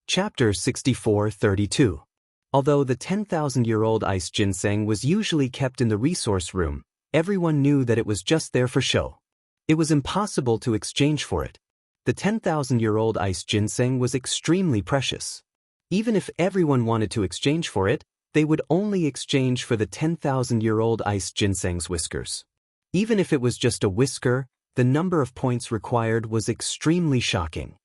Chapter 64-32. Although the 10,000-year-old ice ginseng was usually kept in the resource room, everyone knew that it was just there for show. It was impossible to exchange for it. The 10,000-year-old ice ginseng was extremely precious. Even if everyone wanted to exchange for it, they would only exchange for the 10,000-year-old ice ginseng's whiskers. Even if it was just a whisker, the number of points required was extremely shocking.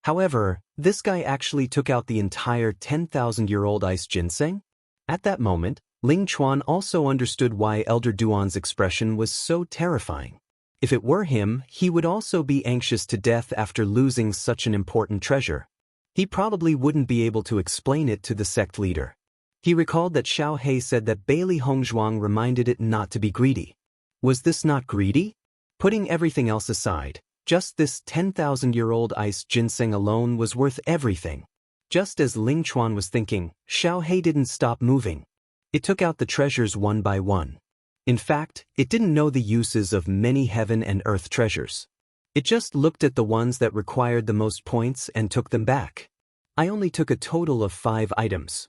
However, this guy actually took out the entire 10,000-year-old ice ginseng? At that moment, Ling Chuan also understood why Elder Duan's expression was so terrifying. If it were him, he would also be anxious to death after losing such an important treasure. He probably wouldn't be able to explain it to the sect leader. He recalled that Xiao He said that Bailey Hongzhuang reminded it not to be greedy. Was this not greedy? Putting everything else aside, just this 10,000-year-old ice ginseng alone was worth everything. Just as Ling Chuan was thinking, Xiao He didn't stop moving. It took out the treasures one by one. In fact, it didn't know the uses of many heaven and earth treasures. It just looked at the ones that required the most points and took them back. I only took a total of 5 items.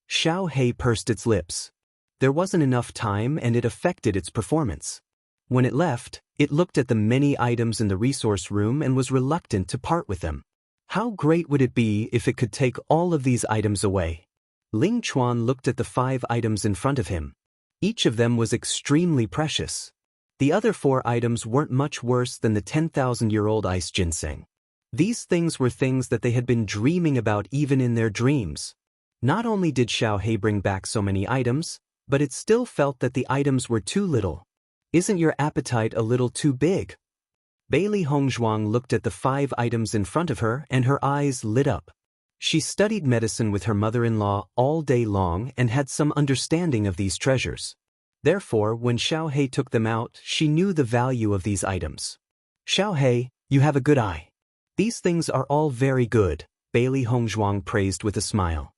Xiao He pursed its lips. There wasn't enough time and it affected its performance. When it left, it looked at the many items in the resource room and was reluctant to part with them. How great would it be if it could take all of these items away? Ling Chuan looked at the 5 items in front of him. Each of them was extremely precious. The other 4 items weren't much worse than the 10,000-year-old ice ginseng. These things were things that they had been dreaming about even in their dreams. Not only did Xiao He bring back so many items, but it still felt that the items were too little. Isn't your appetite a little too big? Bailey Hongzhuang looked at the 5 items in front of her and her eyes lit up. She studied medicine with her mother-in-law all day long and had some understanding of these treasures. Therefore, when Xiao He took them out, she knew the value of these items. Xiao He, you have a good eye. These things are all very good, Bailey Hongzhuang praised with a smile.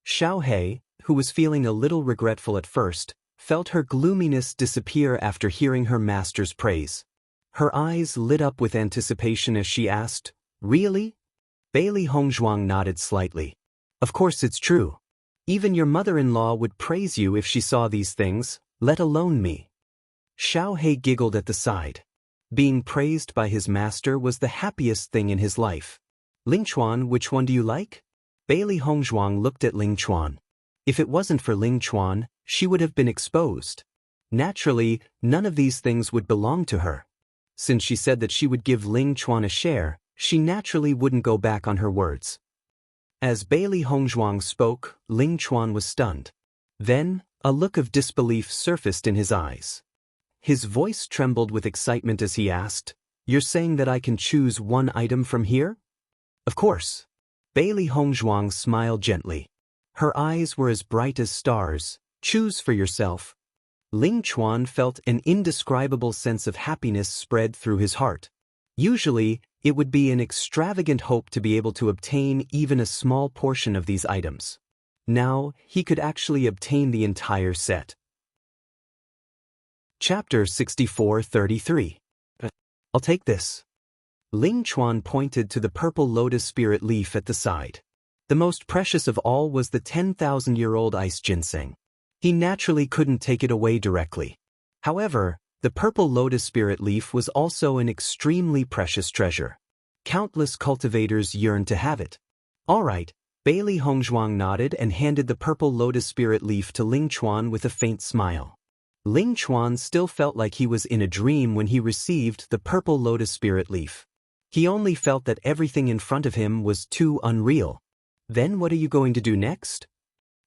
Xiao He, who was feeling a little regretful at first, felt her gloominess disappear after hearing her master's praise. Her eyes lit up with anticipation as she asked, "Really?" Bailey Hongzhuang nodded slightly. "Of course it's true. Even your mother-in-law would praise you if she saw these things, let alone me." Xiao He giggled at the side. Being praised by his master was the happiest thing in his life. "Ling Chuan, which one do you like?" Bailey Hongzhuang looked at Ling Chuan. If it wasn't for Ling Chuan, she would have been exposed. Naturally, none of these things would belong to her. Since she said that she would give Ling Chuan a share, she naturally wouldn't go back on her words. As Bailey Hongzhuang spoke, Ling Chuan was stunned. Then, a look of disbelief surfaced in his eyes. His voice trembled with excitement as he asked, "You're saying that I can choose one item from here?" "Of course." Bailey Hongzhuang smiled gently. Her eyes were as bright as stars. "Choose for yourself." Ling Chuan felt an indescribable sense of happiness spread through his heart. Usually, it would be an extravagant hope to be able to obtain even a small portion of these items. Now, he could actually obtain the entire set. Chapter 64-33. I'll take this. Ling Chuan pointed to the purple lotus spirit leaf at the side. The most precious of all was the 10,000-year-old ice ginseng. He naturally couldn't take it away directly. However, the purple lotus spirit leaf was also an extremely precious treasure. Countless cultivators yearned to have it. "All right," Bailey Hongzhuang nodded and handed the purple lotus spirit leaf to Ling Chuan with a faint smile. Ling Chuan still felt like he was in a dream when he received the purple lotus spirit leaf. He only felt that everything in front of him was too unreal. Then what are you going to do next?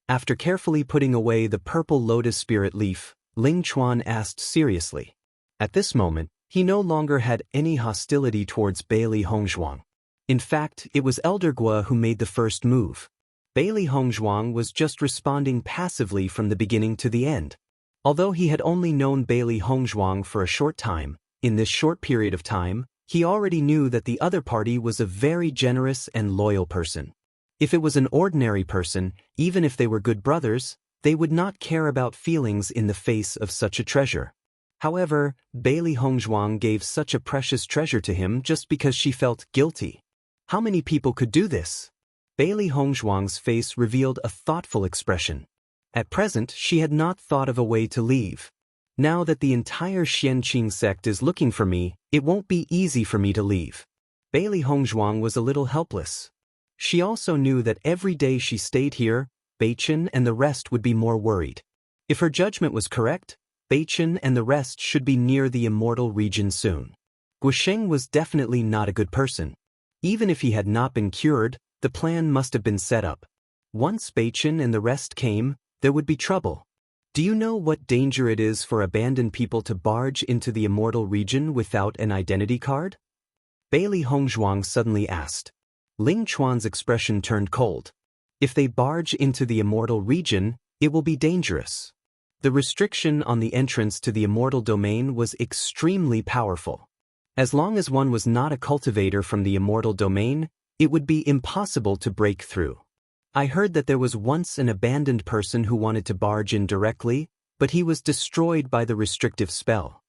After carefully putting away the purple lotus spirit leaf, Ling Chuan asked seriously. At this moment, he no longer had any hostility towards Bailey Hongzhuang. In fact, it was Elder Gua who made the first move. Bailey Hongzhuang was just responding passively from the beginning to the end. Although he had only known Bailey Hongzhuang for a short time, in this short period of time, he already knew that the other party was a very generous and loyal person. If it was an ordinary person, even if they were good brothers, they would not care about feelings in the face of such a treasure. However, Bailey Hongzhuang gave such a precious treasure to him just because she felt guilty. How many people could do this? Bailey Hongzhuang's face revealed a thoughtful expression. At present, she had not thought of a way to leave. Now that the entire Xianqing sect is looking for me, it won't be easy for me to leave. Bailey Hongzhuang was a little helpless. She also knew that every day she stayed here, Beichen and the rest would be more worried. If her judgment was correct, Beichen and the rest should be near the immortal region soon. Guosheng was definitely not a good person. Even if he had not been cured, the plan must have been set up. Once Beichen and the rest came, there would be trouble. Do you know what danger it is for abandoned people to barge into the immortal region without an identity card? Bailey Hongzhuang suddenly asked. Ling Chuan's expression turned cold. If they barge into the immortal region, it will be dangerous. The restriction on the entrance to the immortal domain was extremely powerful. As long as one was not a cultivator from the immortal domain, it would be impossible to break through. I heard that there was once an abandoned person who wanted to barge in directly, but he was destroyed by the restrictive spell.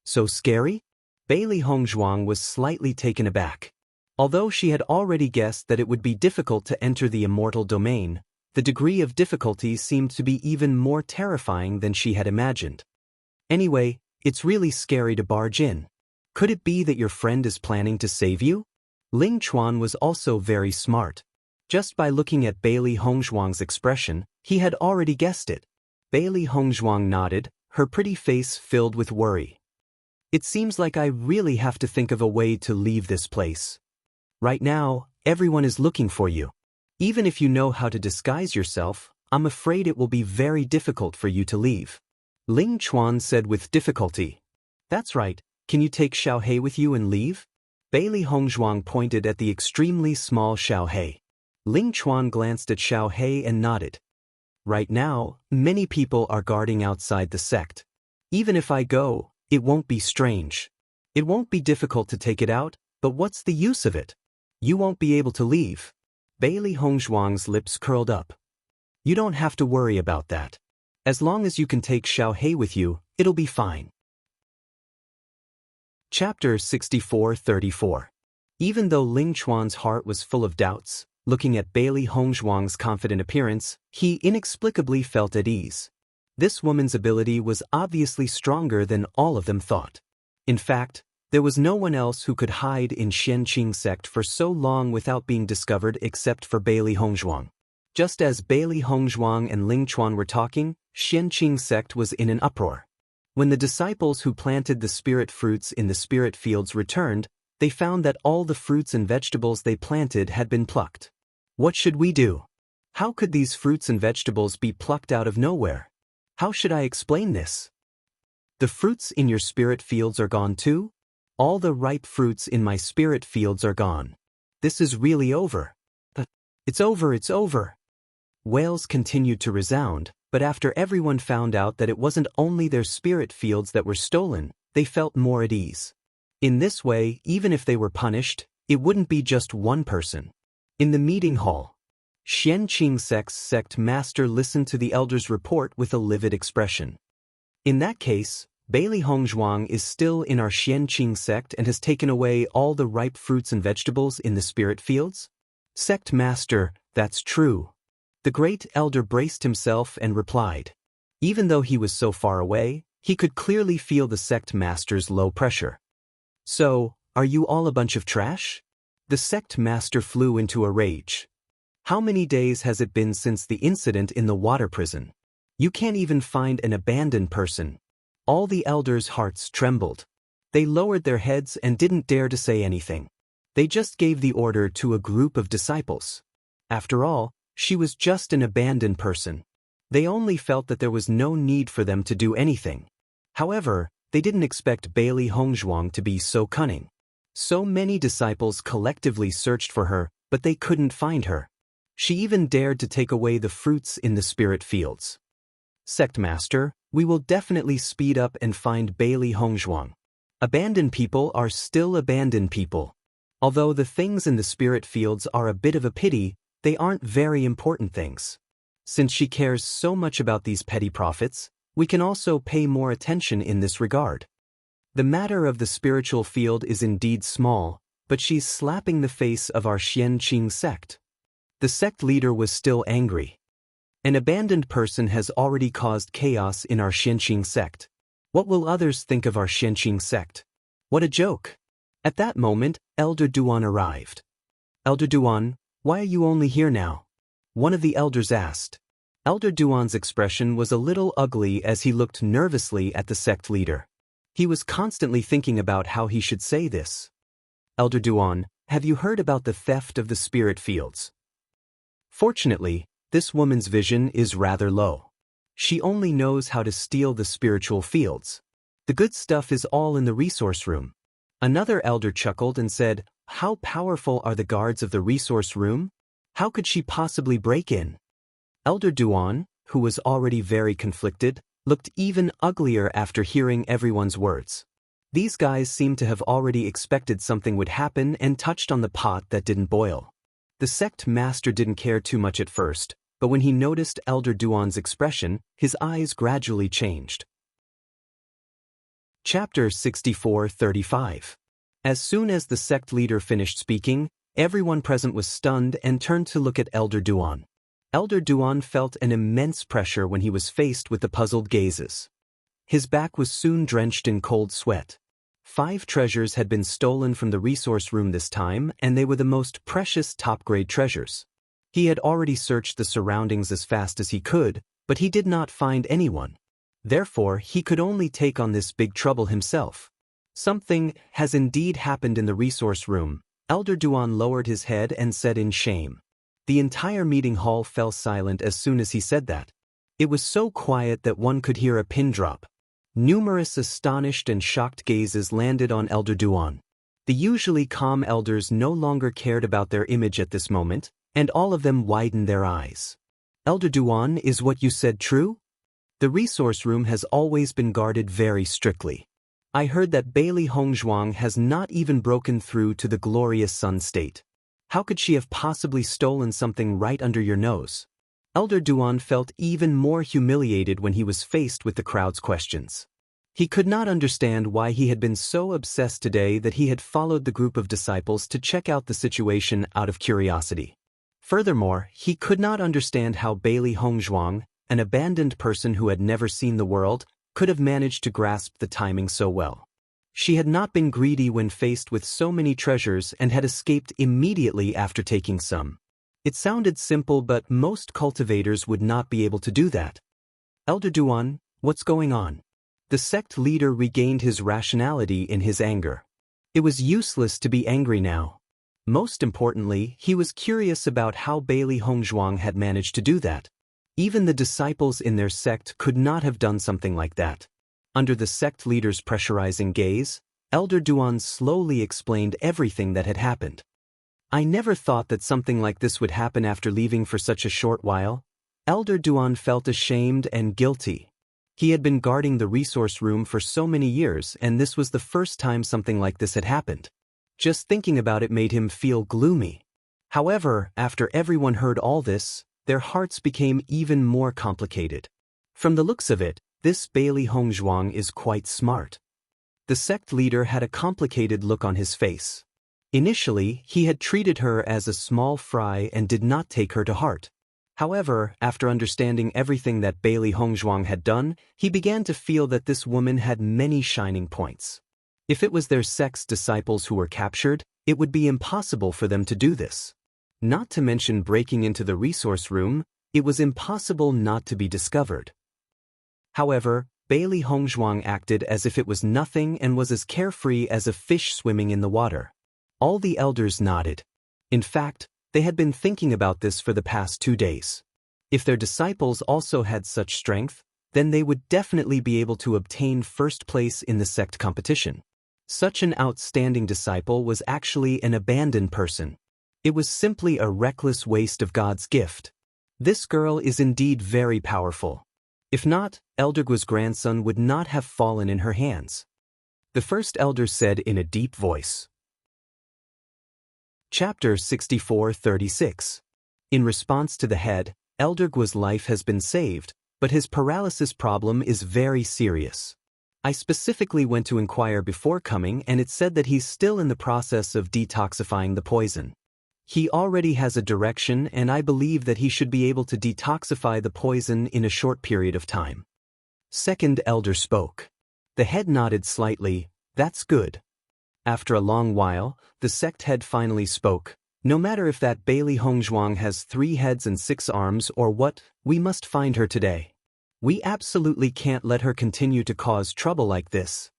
So scary? Bailey Hongzhuang was slightly taken aback. Although she had already guessed that it would be difficult to enter the immortal domain, the degree of difficulty seemed to be even more terrifying than she had imagined. Anyway, it's really scary to barge in. Could it be that your friend is planning to save you? Ling Chuan was also very smart. Just by looking at Bailey Hongzhuang's expression, he had already guessed it. Bailey Hongzhuang nodded, her pretty face filled with worry. It seems like I really have to think of a way to leave this place. Right now, everyone is looking for you. Even if you know how to disguise yourself, I'm afraid it will be very difficult for you to leave. Ling Chuan said with difficulty. That's right, can you take Xiaohei with you and leave? Bailey Hongzhuang pointed at the extremely small Xiaohei. Ling Chuan glanced at Xiaohei and nodded. Right now, many people are guarding outside the sect. Even if I go, it won't be strange. It won't be difficult to take it out, but what's the use of it? You won't be able to leave. Bailey Hongzhuang's lips curled up. You don't have to worry about that. As long as you can take Xiaohei with you, it'll be fine. Chapter 64-34. Even though Ling Chuan's heart was full of doubts, looking at Bailey Hongzhuang's confident appearance, he inexplicably felt at ease. This woman's ability was obviously stronger than all of them thought. In fact, there was no one else who could hide in Xianqing sect for so long without being discovered except for Bailey Hongzhuang. Just as Bailey Hongzhuang and Ling Chuan were talking, Xianqing sect was in an uproar. When the disciples who planted the spirit fruits in the spirit fields returned, they found that all the fruits and vegetables they planted had been plucked. What should we do? How could these fruits and vegetables be plucked out of nowhere? How should I explain this? The fruits in your spirit fields are gone too? All the ripe fruits in my spirit fields are gone. This is really over. It's over, it's over. Wails continued to resound, but after everyone found out that it wasn't only their spirit fields that were stolen, they felt more at ease. In this way, even if they were punished, it wouldn't be just one person. In the meeting hall, Xianqing sect's sect master listened to the elder's report with a livid expression. In that case, Bailey Hongzhuang is still in our Xianqing sect and has taken away all the ripe fruits and vegetables in the spirit fields? Sect master, that's true. The great elder braced himself and replied. Even though he was so far away, he could clearly feel the sect master's low pressure. So, are you all a bunch of trash? The sect master flew into a rage. How many days has it been since the incident in the water prison? You can't even find an abandoned person. All the elders' hearts trembled. They lowered their heads and didn't dare to say anything. They just gave the order to a group of disciples. After all, she was just an abandoned person. They only felt that there was no need for them to do anything. However, they didn't expect Bailey Hongzhuang to be so cunning. So many disciples collectively searched for her, but they couldn't find her. She even dared to take away the fruits in the spirit fields. Sect master, we will definitely speed up and find Bailey Hongzhuang. Abandoned people are still abandoned people. Although the things in the spirit fields are a bit of a pity, they aren't very important things. Since she cares so much about these petty profits, we can also pay more attention in this regard. The matter of the spiritual field is indeed small, but she's slapping the face of our Xianqing sect. The sect leader was still angry. An abandoned person has already caused chaos in our Xianqing sect. What will others think of our Xianqing sect? What a joke! At that moment, Elder Duan arrived. Elder Duan, why are you only here now? One of the elders asked. Elder Duan's expression was a little ugly as he looked nervously at the sect leader. He was constantly thinking about how he should say this. Elder Duan, have you heard about the theft of the spirit fields? Fortunately, this woman's vision is rather low. She only knows how to steal the spiritual fields. The good stuff is all in the resource room. Another elder chuckled and said, how powerful are the guards of the resource room? How could she possibly break in? Elder Duan, who was already very conflicted, looked even uglier after hearing everyone's words. These guys seemed to have already expected something would happen and touched on the pot that didn't boil. The sect master didn't care too much at first, but when he noticed Elder Duan's expression, his eyes gradually changed. Chapter 64:35. As soon as the sect leader finished speaking, everyone present was stunned and turned to look at Elder Duan. Elder Duan felt an immense pressure when he was faced with the puzzled gazes. His back was soon drenched in cold sweat. 5 treasures had been stolen from the resource room this time, and they were the most precious top-grade treasures. He had already searched the surroundings as fast as he could, but he did not find anyone. Therefore, he could only take on this big trouble himself. Something has indeed happened in the resource room. Elder Duan lowered his head and said in shame. The entire meeting hall fell silent as soon as he said that. It was so quiet that one could hear a pin drop. Numerous astonished and shocked gazes landed on Elder Duan. The usually calm elders no longer cared about their image at this moment, and all of them widened their eyes. Elder Duan, is what you said true? The resource room has always been guarded very strictly. I heard that Bailey Hongzhuang has not even broken through to the glorious Sun State. How could she have possibly stolen something right under your nose? Elder Duan felt even more humiliated when he was faced with the crowd's questions. He could not understand why he had been so obsessed today that he had followed the group of disciples to check out the situation out of curiosity. Furthermore, he could not understand how Bailey Hongzhuang, an abandoned person who had never seen the world, could have managed to grasp the timing so well. She had not been greedy when faced with so many treasures and had escaped immediately after taking some. It sounded simple, but most cultivators would not be able to do that. Elder Duan, what's going on? The sect leader regained his rationality in his anger. It was useless to be angry now. Most importantly, he was curious about how Bailey Hongzhuang had managed to do that. Even the disciples in their sect could not have done something like that. Under the sect leader's pressurizing gaze, Elder Duan slowly explained everything that had happened. I never thought that something like this would happen after leaving for such a short while. Elder Duan felt ashamed and guilty. He had been guarding the resource room for so many years, and this was the first time something like this had happened. Just thinking about it made him feel gloomy. However, after everyone heard all this, their hearts became even more complicated. From the looks of it, this Bailey Hongzhuang is quite smart. The sect leader had a complicated look on his face. Initially, he had treated her as a small fry and did not take her to heart. However, after understanding everything that Bailey Hongzhuang had done, he began to feel that this woman had many shining points. If it was their sect's disciples who were captured, it would be impossible for them to do this. Not to mention breaking into the resource room, it was impossible not to be discovered. However, Bailey Hongzhuang acted as if it was nothing and was as carefree as a fish swimming in the water. All the elders nodded. In fact, they had been thinking about this for the past 2 days. If their disciples also had such strength, then they would definitely be able to obtain first place in the sect competition. Such an outstanding disciple was actually an abandoned person. It was simply a reckless waste of God's gift. This girl is indeed very powerful. If not, Elder Guo's grandson would not have fallen in her hands. The first elder said in a deep voice. Chapter 64:36. In response to the head, Elder Guo's life has been saved, but his paralysis problem is very serious. I specifically went to inquire before coming, and it said that he's still in the process of detoxifying the poison. He already has a direction, and I believe that he should be able to detoxify the poison in a short period of time. Second elder spoke. The head nodded slightly. That's good. After a long while, the sect head finally spoke. No matter if that Bailey Hongzhuang has 3 heads and 6 arms or what, we must find her today. We absolutely can't let her continue to cause trouble like this.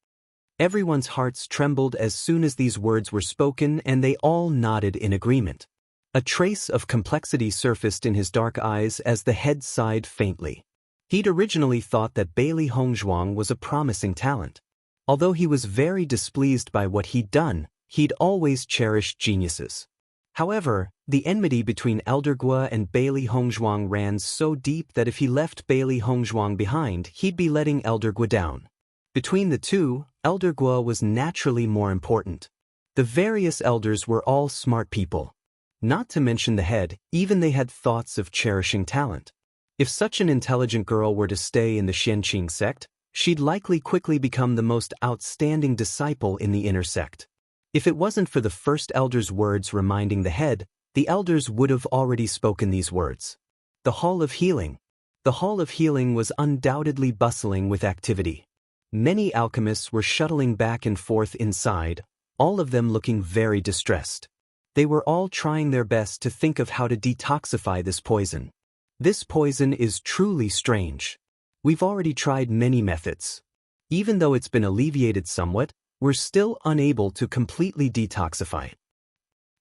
Everyone's hearts trembled as soon as these words were spoken, and they all nodded in agreement. A trace of complexity surfaced in his dark eyes as the head sighed faintly. He'd originally thought that Bailey Hongzhuang was a promising talent. Although he was very displeased by what he'd done, he'd always cherished geniuses. However, the enmity between Elder Guo and Bailey Hongzhuang ran so deep that if he left Bailey Hongzhuang behind, he'd be letting Elder Guo down. Between the two, Elder Guo was naturally more important. The various elders were all smart people. Not to mention the head, even they had thoughts of cherishing talent. If such an intelligent girl were to stay in the Xianqing sect, she'd likely quickly become the most outstanding disciple in the inner sect. If it wasn't for the first elder's words reminding the head, the elders would have already spoken these words. The Hall of Healing. The Hall of Healing was undoubtedly bustling with activity. Many alchemists were shuttling back and forth inside, all of them looking very distressed. They were all trying their best to think of how to detoxify this poison. This poison is truly strange. We've already tried many methods. Even though it's been alleviated somewhat, we're still unable to completely detoxify it.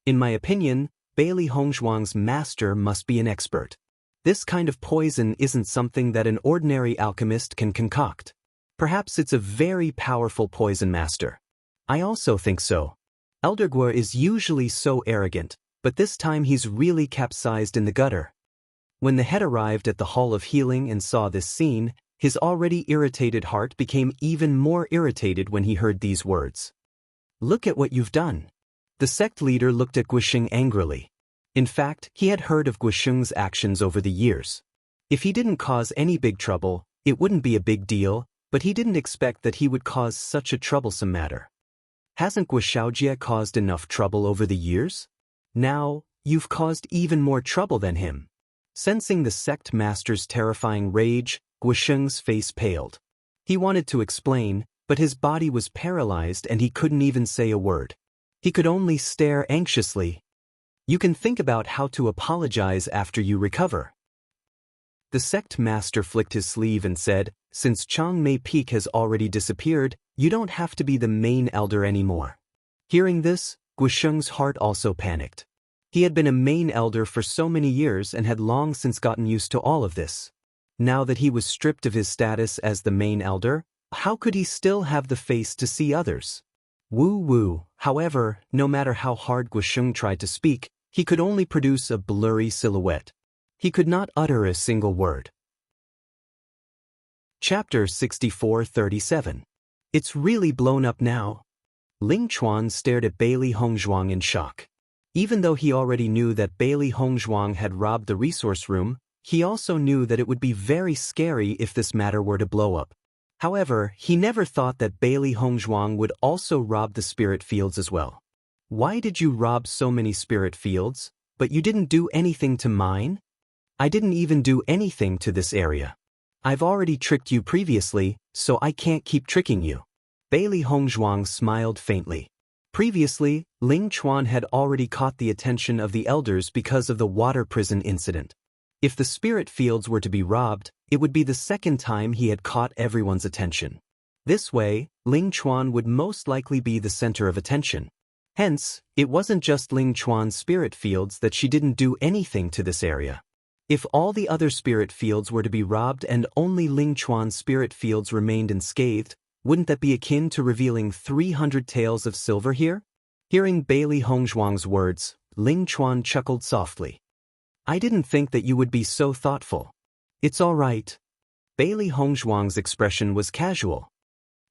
In my opinion, Bailey Hongzhuang's master must be an expert. This kind of poison isn't something that an ordinary alchemist can concoct. Perhaps it's a very powerful poison master. I also think so. Elder Guo is usually so arrogant, but this time he's really capsized in the gutter. When the head arrived at the Hall of Healing and saw this scene, his already irritated heart became even more irritated when he heard these words. Look at what you've done. The sect leader looked at Guisheng angrily. In fact, he had heard of Guisheng's actions over the years. If he didn't cause any big trouble, it wouldn't be a big deal, but he didn't expect that he would cause such a troublesome matter. Hasn't Guishaojie caused enough trouble over the years? Now, you've caused even more trouble than him. Sensing the sect master's terrifying rage, Guisheng's face paled. He wanted to explain, but his body was paralyzed and he couldn't even say a word. He could only stare anxiously. You can think about how to apologize after you recover. The sect master flicked his sleeve and said, since Changmei Peak has already disappeared, you don't have to be the main elder anymore. Hearing this, Guisheng's heart also panicked. He had been a main elder for so many years and had long since gotten used to all of this. Now that he was stripped of his status as the main elder, how could he still have the face to see others? Woo-woo. However, no matter how hard Guisheng tried to speak, he could only produce a blurry silhouette. He could not utter a single word. Chapter 64-37. It's really blown up now. Ling Chuan stared at Bailey Hongzhuang in shock. Even though he already knew that Bailey Hongzhuang had robbed the resource room, he also knew that it would be very scary if this matter were to blow up. However, he never thought that Bailey Hongzhuang would also rob the spirit fields as well. Why did you rob so many spirit fields, but you didn't do anything to mine? I didn't even do anything to this area. I've already tricked you previously, so I can't keep tricking you. Bailey Hongzhuang smiled faintly. Previously, Ling Chuan had already caught the attention of the elders because of the water prison incident. If the spirit fields were to be robbed, it would be the second time he had caught everyone's attention. This way, Ling Chuan would most likely be the center of attention. Hence, it wasn't just Ling Chuan's spirit fields that she didn't do anything to this area. If all the other spirit fields were to be robbed and only Ling Chuan's spirit fields remained unscathed, wouldn't that be akin to revealing 300 taels of silver here? Hearing Bailey Hongzhuang's words, Ling Chuan chuckled softly. I didn't think that you would be so thoughtful. It's all right. Bailey Hongzhuang's expression was casual.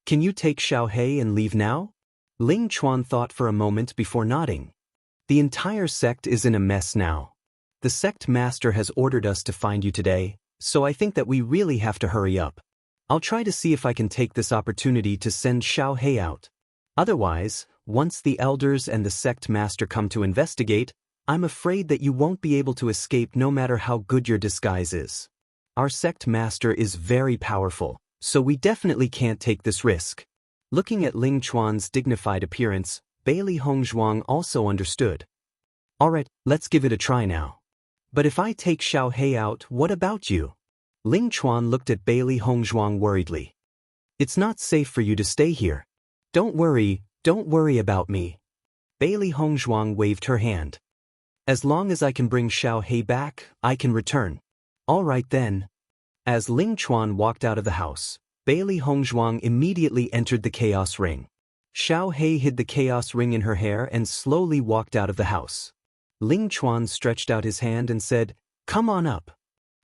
Can you take Xiaohei and leave now? Ling Chuan thought for a moment before nodding. The entire sect is in a mess now. The sect master has ordered us to find you today, so I think that we really have to hurry up. I'll try to see if I can take this opportunity to send Xiaohei out. Otherwise, once the elders and the sect master come to investigate, I'm afraid that you won't be able to escape no matter how good your disguise is. Our sect master is very powerful, so we definitely can't take this risk. Looking at Ling Chuan's dignified appearance, Bailey Hongzhuang also understood. Alright, let's give it a try now. But if I take Xiao He out, what about you? Ling Chuan looked at Bailey Hongzhuang worriedly. It's not safe for you to stay here. Don't worry about me. Bailey Hongzhuang waved her hand. As long as I can bring Xiao He back, I can return. Alright then. As Ling Chuan walked out of the house, Bailey Hongzhuang immediately entered the chaos ring. Xiao He hid the chaos ring in her hair and slowly walked out of the house. Ling Chuan stretched out his hand and said, "Come on up."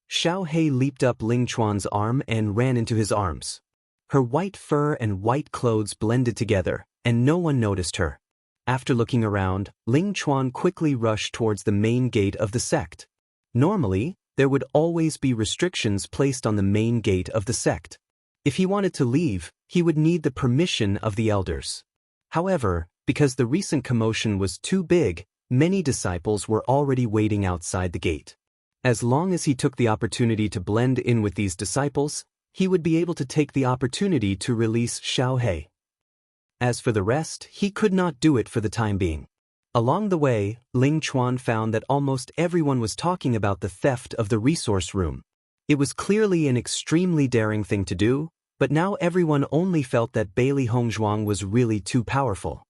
Xiao He leaped up Ling Chuan's arm and ran into his arms. Her white fur and white clothes blended together, and no one noticed her. After looking around, Ling Chuan quickly rushed towards the main gate of the sect. Normally, there would always be restrictions placed on the main gate of the sect. If he wanted to leave, he would need the permission of the elders. However, because the recent commotion was too big, many disciples were already waiting outside the gate. As long as he took the opportunity to blend in with these disciples, he would be able to take the opportunity to release Xiao He. As for the rest, he could not do it for the time being. Along the way, Ling Chuan found that almost everyone was talking about the theft of the resource room. It was clearly an extremely daring thing to do, but now everyone only felt that Bailey Hongzhuang was really too powerful.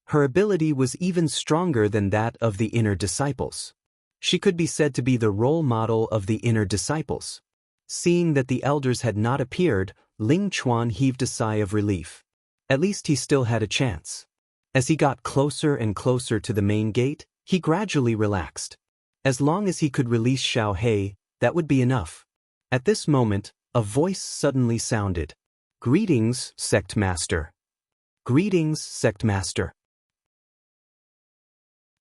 Her ability was even stronger than that of the inner disciples. She could be said to be the role model of the inner disciples. Seeing that the elders had not appeared, Ling Chuan heaved a sigh of relief. At least he still had a chance. As he got closer and closer to the main gate, he gradually relaxed. As long as he could release Xiao He, that would be enough. At this moment, a voice suddenly sounded. "Greetings, Sect Master." "Greetings, Sect Master."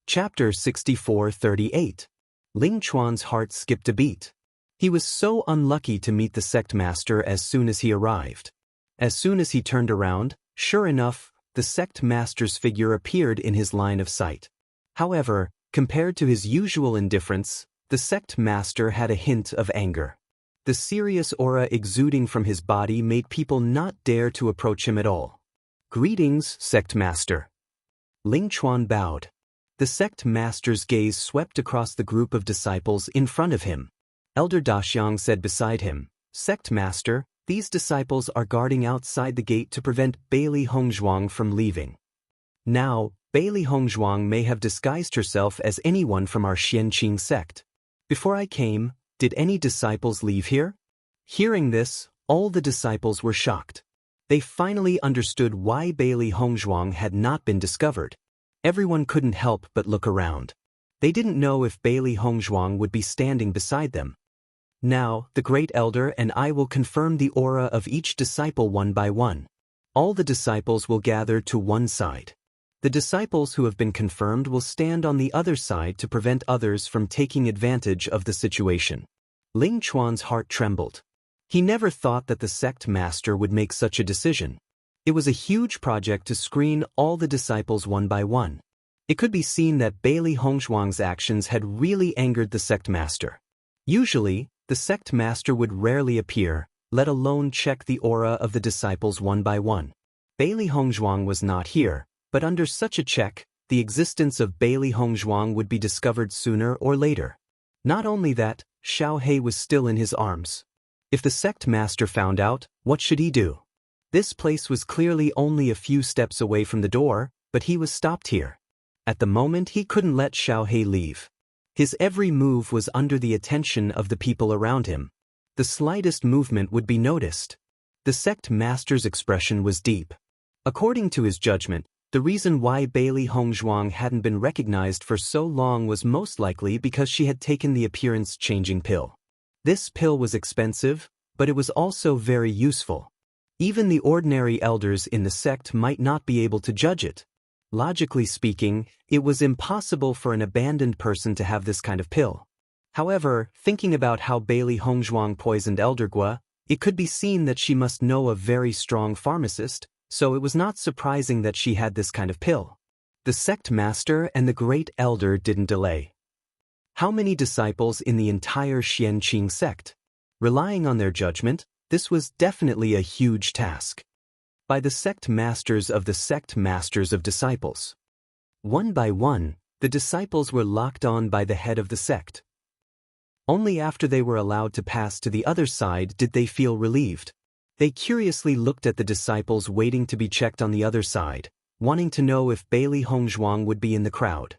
Chapter 64-38. Ling Chuan's heart skipped a beat. He was so unlucky to meet the sect master as soon as he arrived. As soon as he turned around, sure enough, the sect master's figure appeared in his line of sight. However, compared to his usual indifference, the sect master had a hint of anger. The serious aura exuding from his body made people not dare to approach him at all. "Greetings, sect master." Ling Chuan bowed. The sect master's gaze swept across the group of disciples in front of him. Elder Daxiang said beside him, "Sect master, these disciples are guarding outside the gate to prevent Bailey Hongzhuang from leaving." Now, Bailey Hongzhuang may have disguised herself as anyone from our Xianqing sect. "Before I came, did any disciples leave here?" Hearing this, all the disciples were shocked. They finally understood why Bailey Hongzhuang had not been discovered. Everyone couldn't help but look around. They didn't know if Bailey Hongzhuang would be standing beside them. "Now, the Great Elder and I will confirm the aura of each disciple one by one. All the disciples will gather to one side. The disciples who have been confirmed will stand on the other side to prevent others from taking advantage of the situation." Ling Chuan's heart trembled. He never thought that the sect master would make such a decision. It was a huge project to screen all the disciples one by one. It could be seen that Bailey Hongzhuang's actions had really angered the sect master. Usually, the sect master would rarely appear, let alone check the aura of the disciples one by one. Bailey Hongzhuang was not here, but under such a check, the existence of Bailey Hongzhuang would be discovered sooner or later. Not only that, Xiao He was still in his arms. If the sect master found out, what should he do? This place was clearly only a few steps away from the door, but he was stopped here. At the moment he couldn't let Xiao He leave. His every move was under the attention of the people around him. The slightest movement would be noticed. The sect master's expression was deep. According to his judgment, the reason why Bailey Hongzhuang hadn't been recognized for so long was most likely because she had taken the appearance-changing pill. This pill was expensive, but it was also very useful. Even the ordinary elders in the sect might not be able to judge it. Logically speaking, it was impossible for an abandoned person to have this kind of pill. However, thinking about how Bailey Hongzhuang poisoned Elder Gua, it could be seen that she must know a very strong pharmacist, so it was not surprising that she had this kind of pill. The sect master and the great elder didn't delay. How many disciples in the entire Xianqing sect? Relying on their judgment, this was definitely a huge task. By the sect masters of disciples. One by one, the disciples were locked on by the head of the sect. Only after they were allowed to pass to the other side did they feel relieved. They curiously looked at the disciples waiting to be checked on the other side, wanting to know if Bailey Hongzhuang would be in the crowd.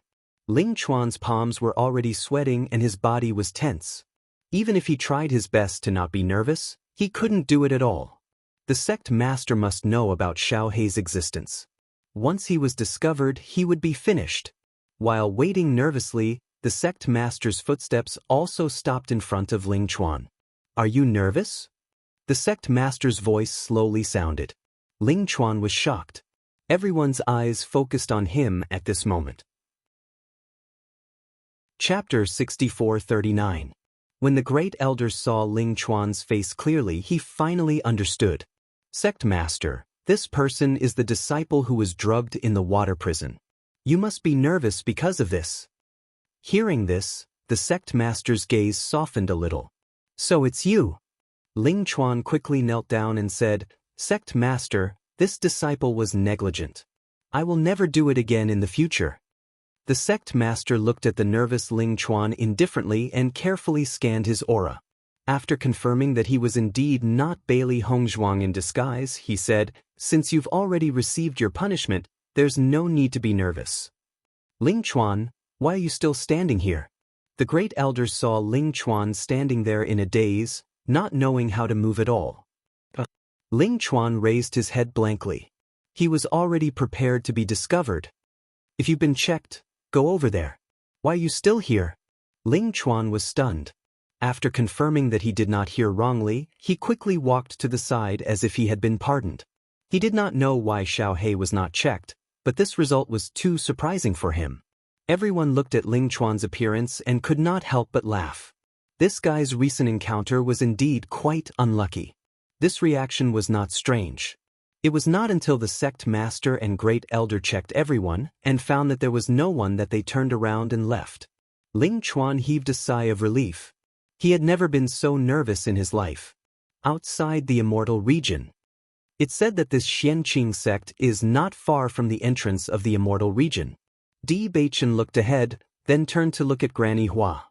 Ling Chuan's palms were already sweating and his body was tense. Even if he tried his best to not be nervous, he couldn't do it at all. The sect master must know about Xiao Hei's existence. Once he was discovered, he would be finished. While waiting nervously, the sect master's footsteps also stopped in front of Ling Chuan. "Are you nervous?" The sect master's voice slowly sounded. Ling Chuan was shocked. Everyone's eyes focused on him at this moment. Chapter 64:39. When the great elder saw Ling Chuan's face clearly, he finally understood. "Sect master, this person is the disciple who was drugged in the water prison. You must be nervous because of this." Hearing this, the sect master's gaze softened a little. "So it's you." Ling Chuan quickly knelt down and said, "Sect master, this disciple was negligent. I will never do it again in the future." The sect master looked at the nervous Ling Chuan indifferently and carefully scanned his aura. After confirming that he was indeed not Bailey Hongzhuang in disguise, he said, "Since you've already received your punishment, there's no need to be nervous." "Ling Chuan, why are you still standing here?" The great elder saw Ling Chuan standing there in a daze, not knowing how to move at all. Ling Chuan raised his head blankly. He was already prepared to be discovered. "If you've been checked, go over there. Why are you still here?" Ling Chuan was stunned. After confirming that he did not hear wrongly, he quickly walked to the side as if he had been pardoned. He did not know why Xiao Hei was not checked, but this result was too surprising for him. Everyone looked at Ling Chuan's appearance and could not help but laugh. This guy's recent encounter was indeed quite unlucky. This reaction was not strange. It was not until the sect master and great elder checked everyone and found that there was no one that they turned around and left. Ling Chuan heaved a sigh of relief. He had never been so nervous in his life. Outside the immortal region. It said that this Xianqing sect is not far from the entrance of the immortal region. Bewitching looked ahead, then turned to look at Granny Hua.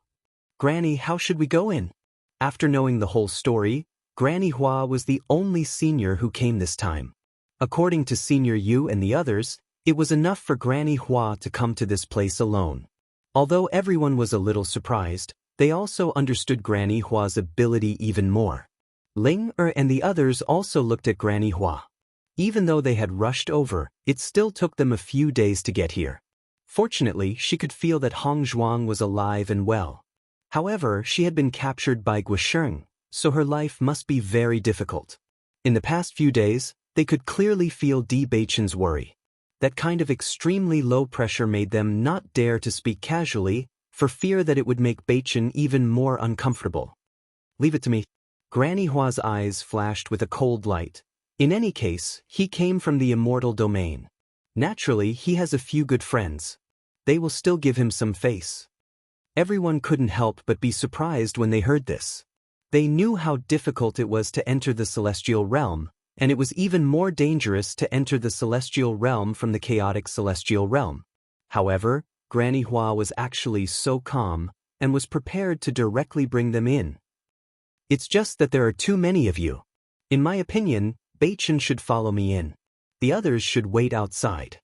"Granny, how should we go in?" After knowing the whole story, Granny Hua was the only senior who came this time. According to Senior Yu and the others, it was enough for Granny Hua to come to this place alone. Although everyone was a little surprised, they also understood Granny Hua's ability even more. Ling and the others also looked at Granny Hua. Even though they had rushed over, it still took them a few days to get here. Fortunately, she could feel that Hongzhuang was alive and well. However, she had been captured by Guisheng, so her life must be very difficult. In the past few days, they could clearly feel Bewitching's worry. That kind of extremely low pressure made them not dare to speak casually, for fear that it would make Bewitching even more uncomfortable. "Leave it to me." Granny Hua's eyes flashed with a cold light. In any case, he came from the immortal domain. Naturally, he has a few good friends. They will still give him some face. Everyone couldn't help but be surprised when they heard this. They knew how difficult it was to enter the celestial realm, and it was even more dangerous to enter the celestial realm from the chaotic celestial realm. However, Granny Hua was actually so calm, and was prepared to directly bring them in. "It's just that there are too many of you. In my opinion, Bewitching should follow me in. The others should wait outside."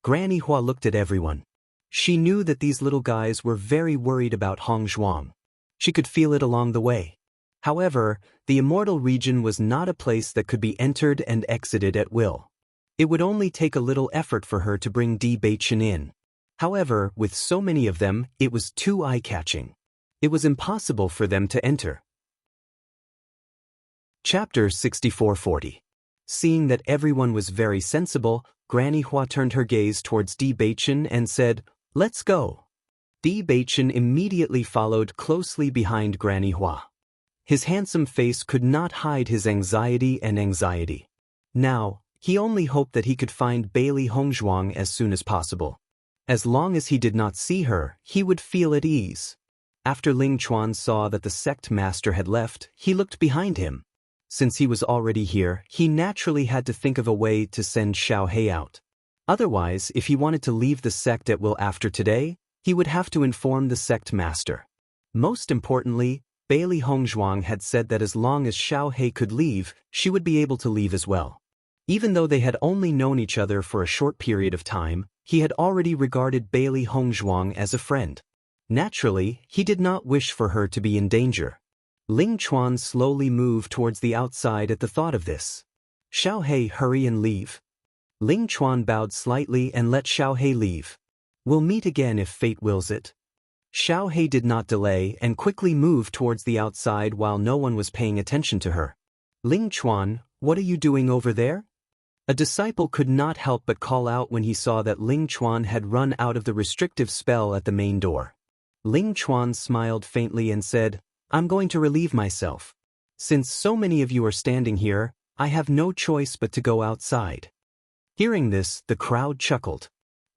Granny Hua looked at everyone. She knew that these little guys were very worried about Hongzhuang. She could feel it along the way. However, the immortal region was not a place that could be entered and exited at will. It would only take a little effort for her to bring Bewitching in. However, with so many of them, it was too eye-catching. It was impossible for them to enter. Chapter 64:40. Seeing that everyone was very sensible, Granny Hua turned her gaze towards Bewitching and said, "Let's go." Bewitching immediately followed closely behind Granny Hua. His handsome face could not hide his anxiety. Now, he only hoped that he could find Bailey Hongzhuang as soon as possible. As long as he did not see her, he would feel at ease. After Ling Chuan saw that the sect master had left, he looked behind him. Since he was already here, he naturally had to think of a way to send Xiaohei out. Otherwise, if he wanted to leave the sect at will after today, he would have to inform the sect master. Most importantly, Bailey Hongzhuang had said that as long as Xiaohei could leave, she would be able to leave as well. Even though they had only known each other for a short period of time, he had already regarded Bailey Hongzhuang as a friend. Naturally, he did not wish for her to be in danger. Ling Chuan slowly moved towards the outside at the thought of this. Xiaohei, hurry and leave. Ling Chuan bowed slightly and let Xiaohei leave. We'll meet again if fate wills it. Xiaohei did not delay and quickly moved towards the outside while no one was paying attention to her. Ling Chuan, what are you doing over there? A disciple could not help but call out when he saw that Ling Chuan had run out of the restrictive spell at the main door. Ling Chuan smiled faintly and said, I'm going to relieve myself. Since so many of you are standing here, I have no choice but to go outside. Hearing this, the crowd chuckled.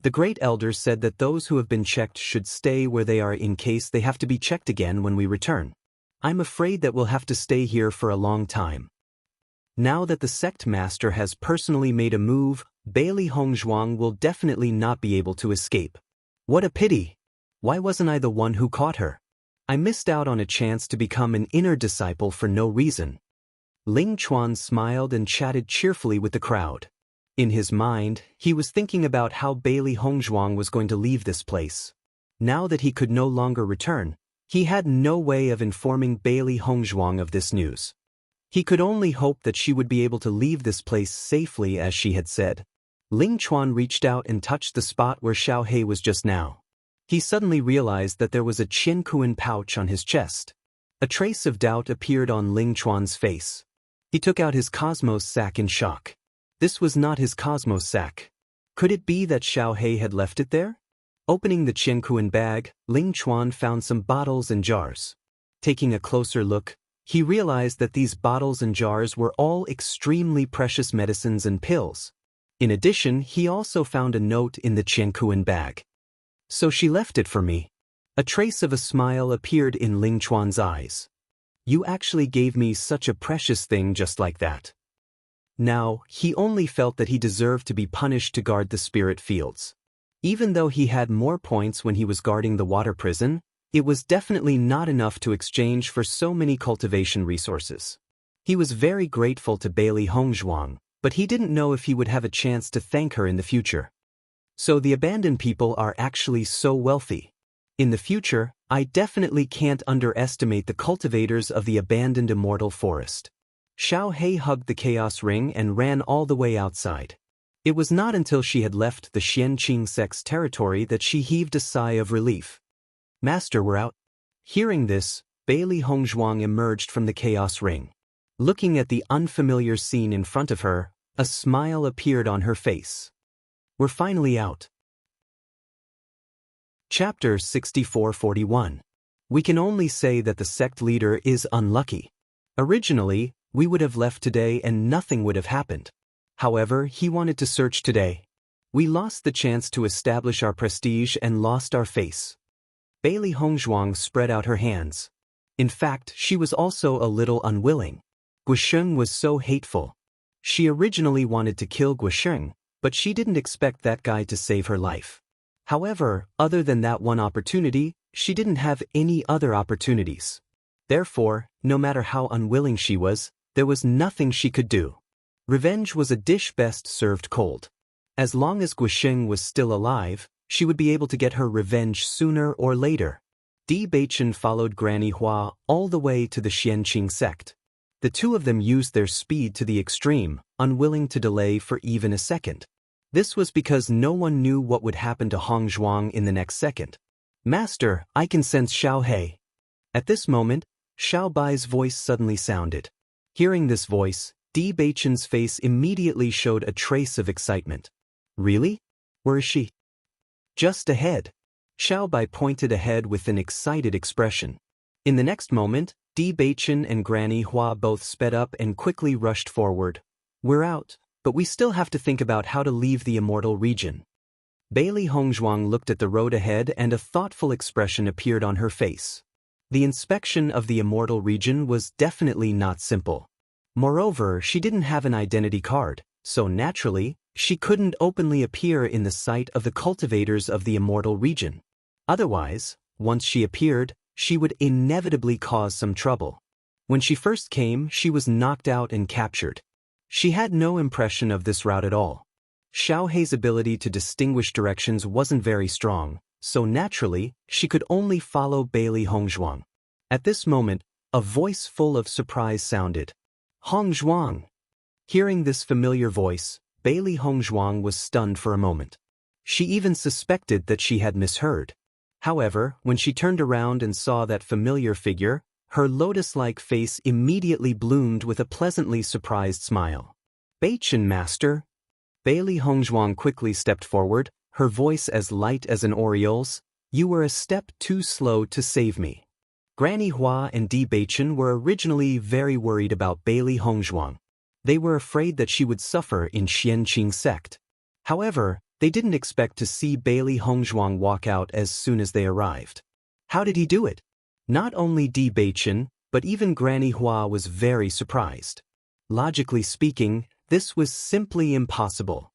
The great elders said that those who have been checked should stay where they are in case they have to be checked again when we return. I'm afraid that we'll have to stay here for a long time. Now that the sect master has personally made a move, Bailey Hongzhuang will definitely not be able to escape. What a pity! Why wasn't I the one who caught her? I missed out on a chance to become an inner disciple for no reason. Ling Chuan smiled and chatted cheerfully with the crowd. In his mind, he was thinking about how Bailey Hongzhuang was going to leave this place. Now that he could no longer return, he had no way of informing Bailey Hongzhuang of this news. He could only hope that she would be able to leave this place safely as she had said. Ling Chuan reached out and touched the spot where Xiaohei was just now. He suddenly realized that there was a Qiankuan pouch on his chest. A trace of doubt appeared on Ling Chuan's face. He took out his cosmos sack in shock. This was not his cosmos sack. Could it be that Xiaohei had left it there? Opening the Qiankuan bag, Ling Chuan found some bottles and jars. Taking a closer look, he realized that these bottles and jars were all extremely precious medicines and pills. In addition, he also found a note in the Qiankuan bag. So she left it for me. A trace of a smile appeared in Ling Chuan's eyes. You actually gave me such a precious thing just like that. Now, he only felt that he deserved to be punished to guard the spirit fields. Even though he had more points when he was guarding the water prison, it was definitely not enough to exchange for so many cultivation resources. He was very grateful to Bailey Hongzhuang, but he didn't know if he would have a chance to thank her in the future. So the abandoned people are actually so wealthy. In the future, I definitely can't underestimate the cultivators of the abandoned immortal forest. Xiaohei hugged the chaos ring and ran all the way outside. It was not until she had left the Xianqing sect's territory that she heaved a sigh of relief. Master, we're out. Hearing this, Bailey Hongzhuang emerged from the chaos ring. Looking at the unfamiliar scene in front of her, a smile appeared on her face. We're finally out. Chapter 6441. We can only say that the sect leader is unlucky. Originally, we would have left today and nothing would have happened. However, he wanted to search today. We lost the chance to establish our prestige and lost our face. Bailey Hongzhuang spread out her hands. In fact, she was also a little unwilling. Guisheng was so hateful. She originally wanted to kill Guisheng, but she didn't expect that guy to save her life. However, other than that one opportunity, she didn't have any other opportunities. Therefore, no matter how unwilling she was, there was nothing she could do. Revenge was a dish best served cold. As long as Guisheng was still alive, she would be able to get her revenge sooner or later. Bewitching followed Granny Hua all the way to the Xianqing sect. The two of them used their speed to the extreme, unwilling to delay for even a second. This was because no one knew what would happen to Hongzhuang in the next second. Master, I can sense Xiaohei. At this moment, Xiao Bai's voice suddenly sounded. Hearing this voice, Bewitching's face immediately showed a trace of excitement. Really? Where is she? Just ahead. Xiao Bai pointed ahead with an excited expression. In the next moment, Bewitching and Granny Hua both sped up and quickly rushed forward. We're out, but we still have to think about how to leave the immortal region. Bailey Hongzhuang looked at the road ahead and a thoughtful expression appeared on her face. The inspection of the immortal region was definitely not simple. Moreover, she didn't have an identity card, so naturally, she couldn't openly appear in the sight of the cultivators of the immortal region. Otherwise, once she appeared, she would inevitably cause some trouble. When she first came, she was knocked out and captured. She had no impression of this route at all. Xiao Hei's ability to distinguish directions wasn't very strong, so naturally, she could only follow Bailey Hongzhuang. At this moment, a voice full of surprise sounded. Hongzhuang! Hearing this familiar voice, Bailey Hongzhuang was stunned for a moment. She even suspected that she had misheard. However, when she turned around and saw that familiar figure, her lotus-like face immediately bloomed with a pleasantly surprised smile. Bewitching, master! Bailey Hongzhuang quickly stepped forward, her voice as light as an oriole's. You were a step too slow to save me. Granny Hua and Bewitching were originally very worried about Bailey Hongzhuang. They were afraid that she would suffer in Xianqing sect. However, they didn't expect to see Bailey Hongzhuang walk out as soon as they arrived. How did he do it? Not only Bewitching, but even Granny Hua was very surprised. Logically speaking, this was simply impossible.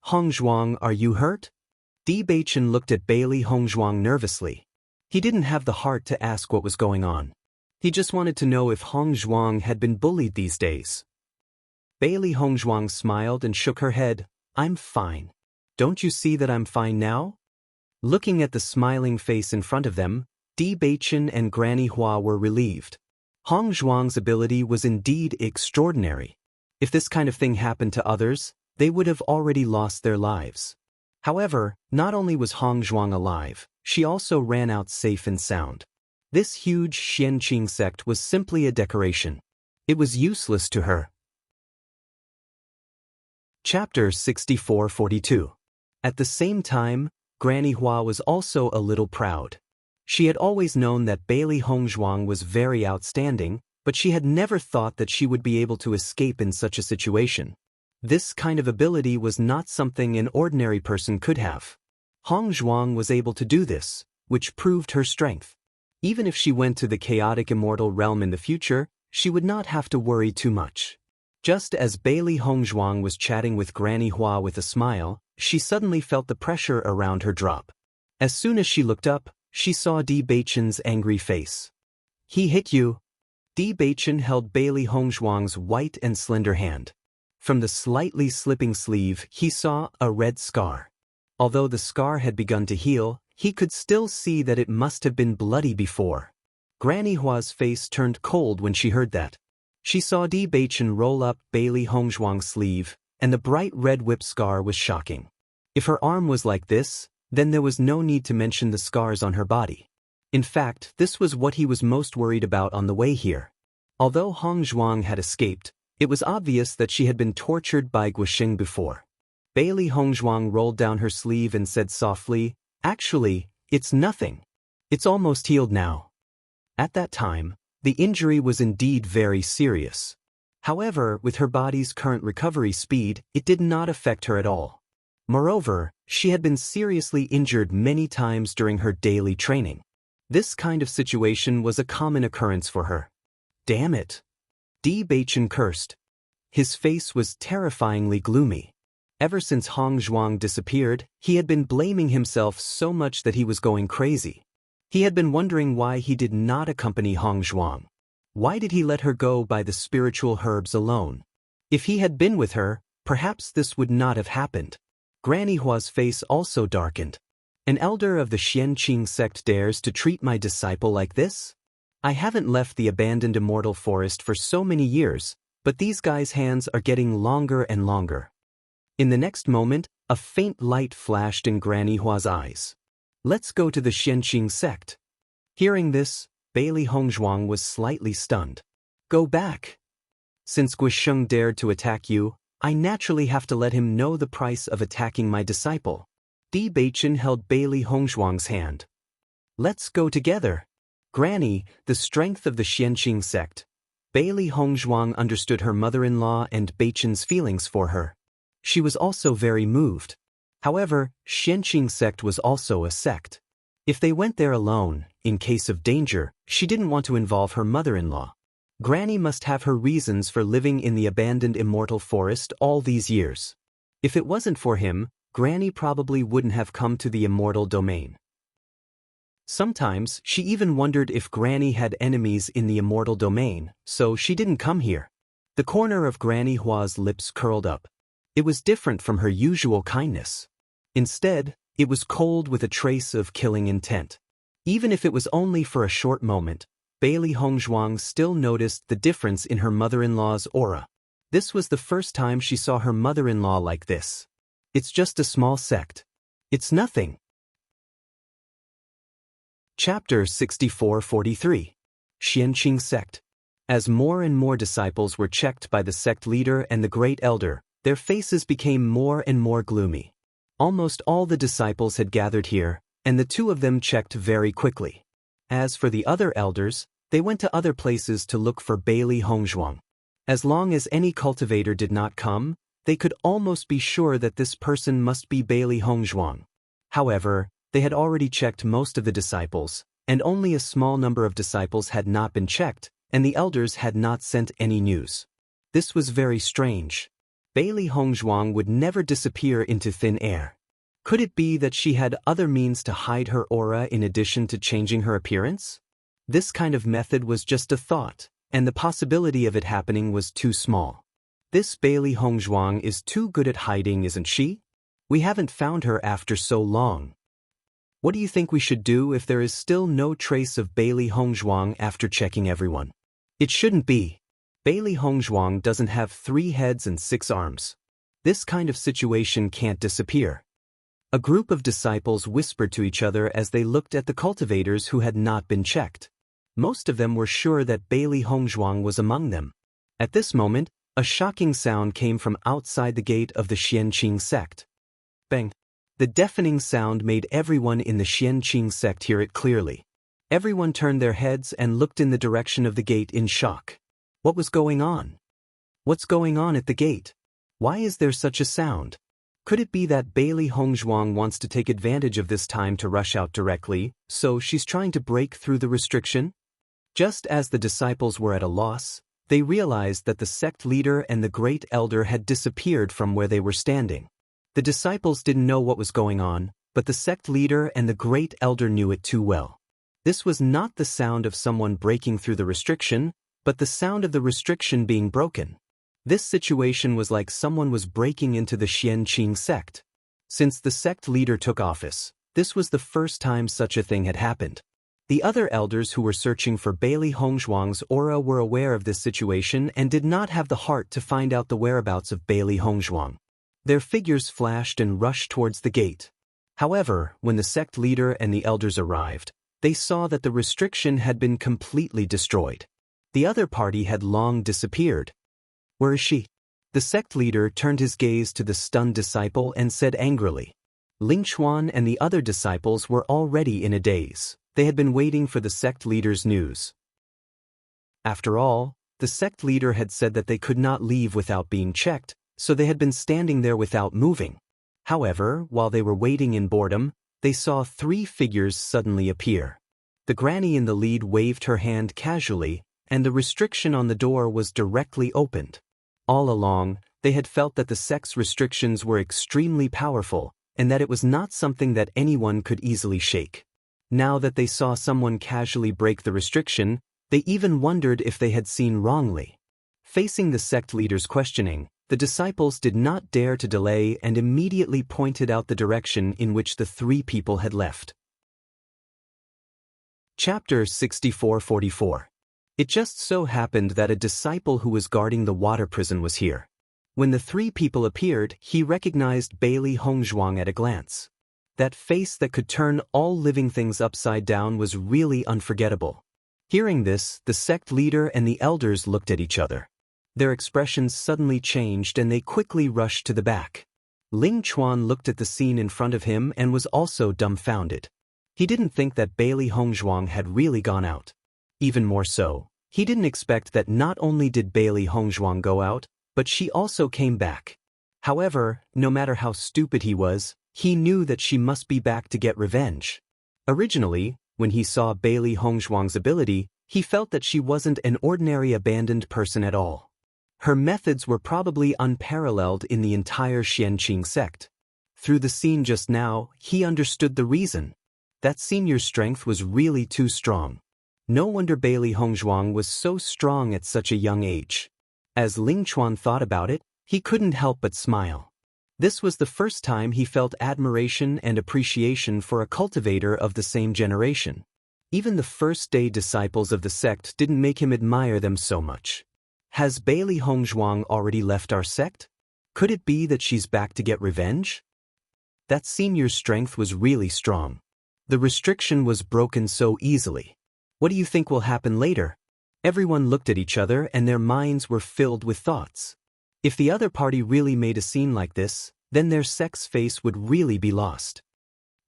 Hongzhuang, are you hurt? Bewitching looked at Bailey Hongzhuang nervously. He didn't have the heart to ask what was going on. He just wanted to know if Hongzhuang had been bullied these days. Bailey Hongzhuang smiled and shook her head. I'm fine. Don't you see that I'm fine now? Looking at the smiling face in front of them, Bewitching and Granny Hua were relieved. Hongzhuang's ability was indeed extraordinary. If this kind of thing happened to others, they would have already lost their lives. However, not only was Hongzhuang alive, she also ran out safe and sound. This huge Xianqing sect was simply a decoration. It was useless to her. Chapter 6442. At the same time, Granny Hua was also a little proud. She had always known that Bailey Hongzhuang was very outstanding, but she had never thought that she would be able to escape in such a situation. This kind of ability was not something an ordinary person could have. Hongzhuang was able to do this, which proved her strength. Even if she went to the chaotic immortal realm in the future, she would not have to worry too much. Just as Bailey Hongzhuang was chatting with Granny Hua with a smile, she suddenly felt the pressure around her drop. As soon as she looked up, she saw Bewitching's angry face. He hit you. Bewitching held Bailey Hongzhuang's white and slender hand. From the slightly slipping sleeve, he saw a red scar. Although the scar had begun to heal, he could still see that it must have been bloody before. Granny Hua's face turned cold when she heard that. She saw Bewitching roll up Bailey Hongzhuang's sleeve, and the bright red whip scar was shocking. If her arm was like this, then there was no need to mention the scars on her body. In fact, this was what he was most worried about on the way here. Although Hongzhuang had escaped, it was obvious that she had been tortured by Guoxing before. Bailey Hongzhuang rolled down her sleeve and said softly, Actually, it's nothing. It's almost healed now. At that time, the injury was indeed very serious. However, with her body's current recovery speed, it did not affect her at all. Moreover, she had been seriously injured many times during her daily training. This kind of situation was a common occurrence for her. Damn it! Bewitching cursed. His face was terrifyingly gloomy. Ever since Hongzhuang disappeared, he had been blaming himself so much that he was going crazy. He had been wondering why he did not accompany Hongzhuang. Why did he let her go by the spiritual herbs alone? If he had been with her, perhaps this would not have happened. Granny Hua's face also darkened. An elder of the Xianqing sect dares to treat my disciple like this? I haven't left the abandoned immortal forest for so many years, but these guys' hands are getting longer and longer. In the next moment, a faint light flashed in Granny Hua's eyes. Let's go to the Xianqing sect. Hearing this, Bailey Hongzhuang was slightly stunned. Go back. Since Guoxing dared to attack you, I naturally have to let him know the price of attacking my disciple. Bewitching held Bailey Hongzhuang's hand. Let's go together. Granny, the strength of the Xianqing sect. Bailey Hongzhuang understood her mother-in-law and Bewitching's feelings for her. She was also very moved. However, Xianqing sect was also a sect. If they went there alone, in case of danger, she didn't want to involve her mother-in-law. Granny must have her reasons for living in the abandoned immortal forest all these years. If it wasn't for him, Granny probably wouldn't have come to the immortal domain. Sometimes, she even wondered if Granny had enemies in the immortal domain, so she didn't come here. The corner of Granny Hua's lips curled up. It was different from her usual kindness. Instead, it was cold with a trace of killing intent. Even if it was only for a short moment, Bailey Hongzhuang still noticed the difference in her mother-in-law's aura. This was the first time she saw her mother-in-law like this. It's just a small sect. It's nothing. Chapter 64-43. Xianqing Sect. As more and more disciples were checked by the sect leader and the great elder, their faces became more and more gloomy. Almost all the disciples had gathered here, and the two of them checked very quickly. As for the other elders, they went to other places to look for Bailey Hongzhuang. As long as any cultivator did not come, they could almost be sure that this person must be Bailey Hongzhuang. However, they had already checked most of the disciples, and only a small number of disciples had not been checked, and the elders had not sent any news. This was very strange. Bailey Hongzhuang would never disappear into thin air. Could it be that she had other means to hide her aura in addition to changing her appearance? This kind of method was just a thought, and the possibility of it happening was too small. This Bailey Hongzhuang is too good at hiding, isn't she? We haven't found her after so long. What do you think we should do if there is still no trace of Bailey Hongzhuang after checking everyone? It shouldn't be. Bailey Hongzhuang doesn't have 3 heads and 6 arms. This kind of situation can't disappear. A group of disciples whispered to each other as they looked at the cultivators who had not been checked. Most of them were sure that Bailey Hongzhuang was among them. At this moment, a shocking sound came from outside the gate of the Xianqing sect. Bang! The deafening sound made everyone in the Xianqing sect hear it clearly. Everyone turned their heads and looked in the direction of the gate in shock. What was going on? What's going on at the gate? Why is there such a sound? Could it be that Bailey Hongzhuang wants to take advantage of this time to rush out directly, so she's trying to break through the restriction? Just as the disciples were at a loss, they realized that the sect leader and the great elder had disappeared from where they were standing. The disciples didn't know what was going on, but the sect leader and the great elder knew it too well. This was not the sound of someone breaking through the restriction, but the sound of the restriction being broken. This situation was like someone was breaking into the Xianqing sect. Since the sect leader took office, this was the first time such a thing had happened. The other elders who were searching for Bailey Hongzhuang's aura were aware of this situation and did not have the heart to find out the whereabouts of Bailey Hongzhuang. Their figures flashed and rushed towards the gate. However, when the sect leader and the elders arrived, they saw that the restriction had been completely destroyed. The other party had long disappeared. Where is she? The sect leader turned his gaze to the stunned disciple and said angrily. Ling Chuan and the other disciples were already in a daze. They had been waiting for the sect leader's news. After all, the sect leader had said that they could not leave without being checked, so they had been standing there without moving. However, while they were waiting in boredom, they saw 3 figures suddenly appear. The granny in the lead waved her hand casually, and the restriction on the door was directly opened. All along, they had felt that the sect's restrictions were extremely powerful, and that it was not something that anyone could easily shake. Now that they saw someone casually break the restriction, they even wondered if they had seen wrongly. Facing the sect leader's questioning, the disciples did not dare to delay and immediately pointed out the direction in which the 3 people had left. Chapter 64-44. It just so happened that a disciple who was guarding the water prison was here. When the 3 people appeared, he recognized Bailey Hongzhuang at a glance. That face that could turn all living things upside down was really unforgettable. Hearing this, the sect leader and the elders looked at each other. Their expressions suddenly changed and they quickly rushed to the back. Ling Chuan looked at the scene in front of him and was also dumbfounded. He didn't think that Bailey Hongzhuang had really gone out. Even more so, he didn't expect that not only did Bailey Hongzhuang go out, but she also came back. However, no matter how stupid he was, he knew that she must be back to get revenge. Originally, When he saw Bailey Hongzhuang's ability, he felt that she wasn't an ordinary abandoned person at all. Her methods were probably unparalleled in the entire Xianqing sect. Through the scene just now, he understood the reason. That senior strength was really too strong. No wonder Bailey Hongzhuang was so strong at such a young age. As Ling Chuan thought about it, he couldn't help but smile. This was the first time he felt admiration and appreciation for a cultivator of the same generation. Even the first-day disciples of the sect didn't make him admire them so much. Has Bailey Hongzhuang already left our sect? Could it be that she's back to get revenge? That senior's strength was really strong. The restriction was broken so easily. What do you think will happen later? Everyone looked at each other and their minds were filled with thoughts. If the other party really made a scene like this, then their sect's face would really be lost.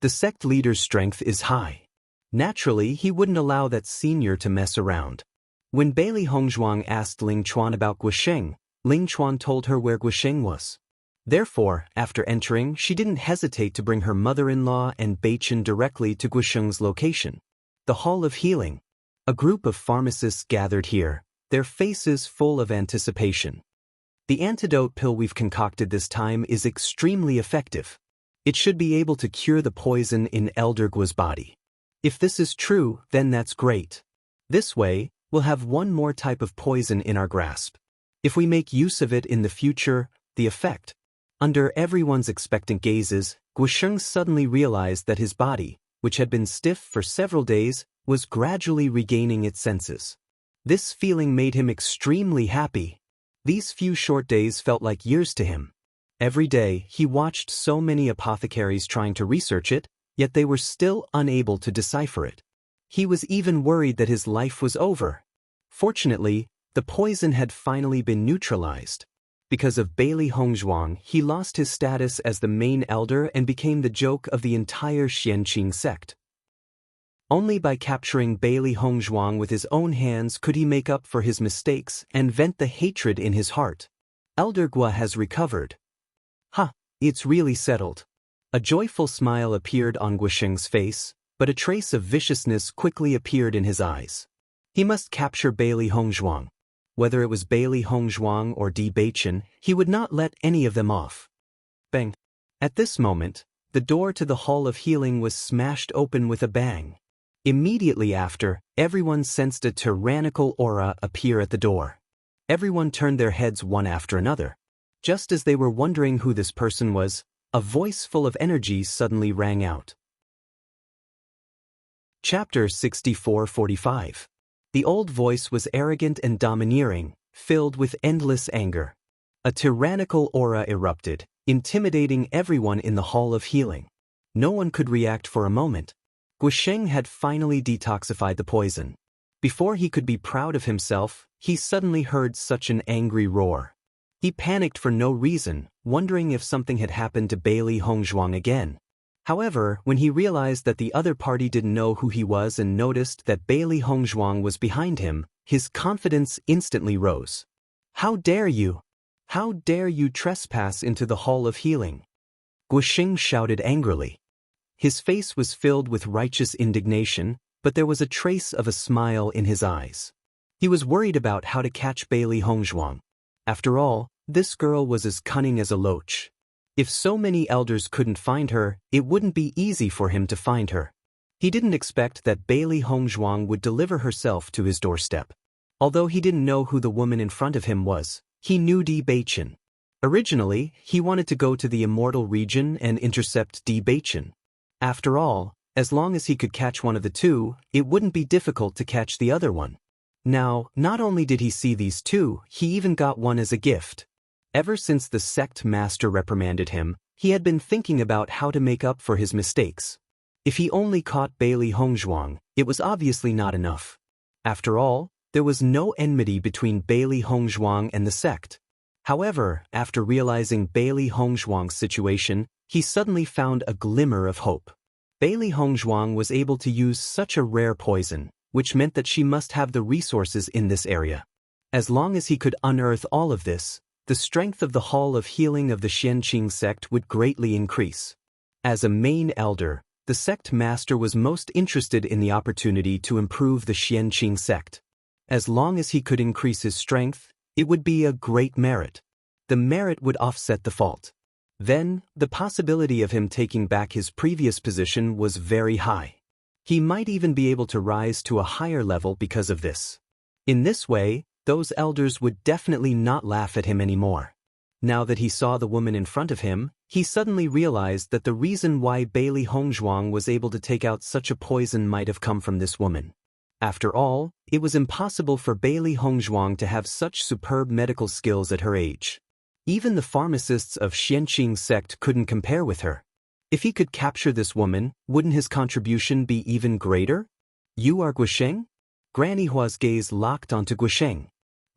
The sect leader's strength is high. Naturally, he wouldn't allow that senior to mess around. When Bailey Hongzhuang asked Ling Chuan about Guosheng, Ling Chuan told her where Guosheng was. Therefore, after entering, she didn't hesitate to bring her mother-in-law and Beichen directly to Guosheng's location, the Hall of Healing. A group of pharmacists gathered here, their faces full of anticipation. The antidote pill we've concocted this time is extremely effective. It should be able to cure the poison in Elder Guo's body. If this is true, then that's great. This way, we'll have one more type of poison in our grasp. If we make use of it in the future, the effect. Under everyone's expectant gazes, Guosheng suddenly realized that his body, which had been stiff for several days, was gradually regaining its senses. This feeling made him extremely happy. These few short days felt like years to him. Every day, he watched so many apothecaries trying to research it, yet they were still unable to decipher it. He was even worried that his life was over. Fortunately, the poison had finally been neutralized. Because of Bailey Hongzhuang, he lost his status as the main elder and became the joke of the entire Xianqing sect. Only by capturing Bailey Hongzhuang with his own hands could he make up for his mistakes and vent the hatred in his heart. Elder Guo has recovered. It's really settled. A joyful smile appeared on Guosheng's face, but a trace of viciousness quickly appeared in his eyes. He must capture Bailey Hongzhuang. Whether it was Bailey Hongzhuang or Di Beichen, he would not let any of them off. Bang! At this moment, the door to the Hall of Healing was smashed open with a bang. Immediately after, everyone sensed a tyrannical aura appear at the door. Everyone turned their heads one after another. Just as they were wondering who this person was, a voice full of energy suddenly rang out. Chapter 64-45. The old voice was arrogant and domineering, filled with endless anger. A tyrannical aura erupted, intimidating everyone in the Hall of Healing. No one could react for a moment. Guosheng had finally detoxified the poison. Before he could be proud of himself, he suddenly heard such an angry roar. He panicked for no reason, wondering if something had happened to Bailey Hongzhuang again. However, when he realized that the other party didn't know who he was and noticed that Bailey Hongzhuang was behind him, his confidence instantly rose. How dare you? How dare you trespass into the Hall of Healing? Guosheng shouted angrily. His face was filled with righteous indignation, but there was a trace of a smile in his eyes. He was worried about how to catch Bailey Hongzhuang. After all, this girl was as cunning as a loach. If so many elders couldn't find her, it wouldn't be easy for him to find her. He didn't expect that Bailey Hongzhuang would deliver herself to his doorstep. Although he didn't know who the woman in front of him was, he knew Di Beichen. Originally, he wanted to go to the Immortal Region and intercept Di Beichen. After all, as long as he could catch one of the two, it wouldn't be difficult to catch the other one. Now, not only did he see these two, he even got one as a gift. Ever since the sect master reprimanded him, he had been thinking about how to make up for his mistakes. If he only caught Bailey Hongzhuang, it was obviously not enough. After all, there was no enmity between Bailey Hongzhuang and the sect. However, after realizing Bailey Hongzhuang's situation, he suddenly found a glimmer of hope. Bailey Hongzhuang was able to use such a rare poison, which meant that she must have the resources in this area. As long as he could unearth all of this, the strength of the Hall of Healing of the Xianqing sect would greatly increase. As a main elder, The sect master was most interested in the opportunity to improve the Xianqing sect. As long as he could increase his strength, it would be a great merit. The merit would offset the fault. Then, the possibility of him taking back his previous position was very high. He might even be able to rise to a higher level because of this. In this way, those elders would definitely not laugh at him anymore. Now that he saw the woman in front of him, he suddenly realized that the reason why Bailey Hongzhuang was able to take out such a poison might have come from this woman. After all, it was impossible for Bailey Hongzhuang to have such superb medical skills at her age. Even the pharmacists of Xianqing sect couldn't compare with her. If he could capture this woman, wouldn't his contribution be even greater? You are Guosheng? Granny Hua's gaze locked onto Guosheng.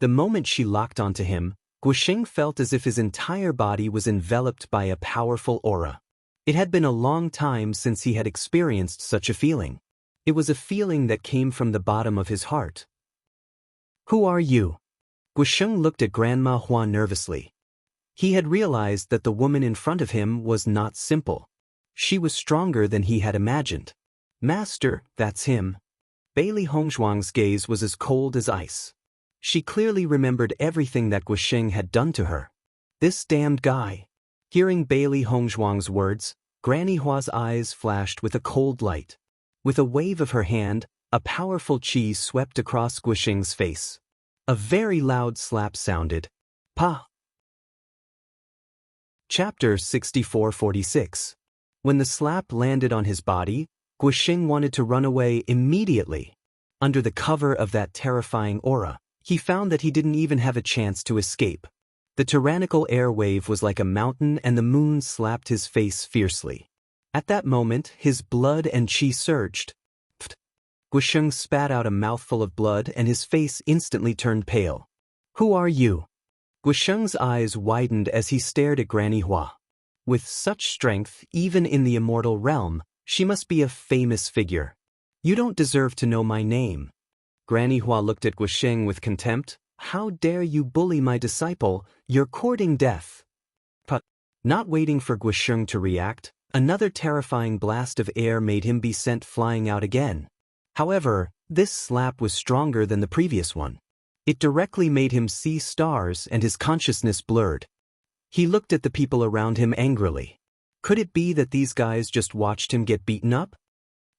The moment she locked onto him, Guosheng felt as if his entire body was enveloped by a powerful aura. It had been a long time since he had experienced such a feeling. It was a feeling that came from the bottom of his heart. Who are you? Guosheng looked at Grandma Hua nervously. He had realized that the woman in front of him was not simple. She was stronger than he had imagined. Master, that's him. Bailey Hongzhuang's gaze was as cold as ice. She clearly remembered everything that Guosheng had done to her. This damned guy. Hearing Bailey Hongzhuang's words, Granny Hua's eyes flashed with a cold light. With a wave of her hand, a powerful chi swept across Guosheng's face. A very loud slap sounded. Pa! Chapter 6446. When the slap landed on his body, Guosheng wanted to run away immediately. Under the cover of that terrifying aura, he found that he didn't even have a chance to escape. The tyrannical air wave was like a mountain and the moon slapped his face fiercely. At that moment, his blood and chi surged. Pfft. Guosheng spat out a mouthful of blood and his face instantly turned pale. Who are you? Guosheng's eyes widened as he stared at Granny Hua. With such strength, even in the immortal realm, she must be a famous figure. You don't deserve to know my name. Granny Hua looked at Guosheng with contempt. How dare you bully my disciple? You're courting death. But, not waiting for Guosheng to react, another terrifying blast of air made him be sent flying out again. However, this slap was stronger than the previous one. It directly made him see stars and his consciousness blurred. He looked at the people around him angrily. Could it be that these guys just watched him get beaten up?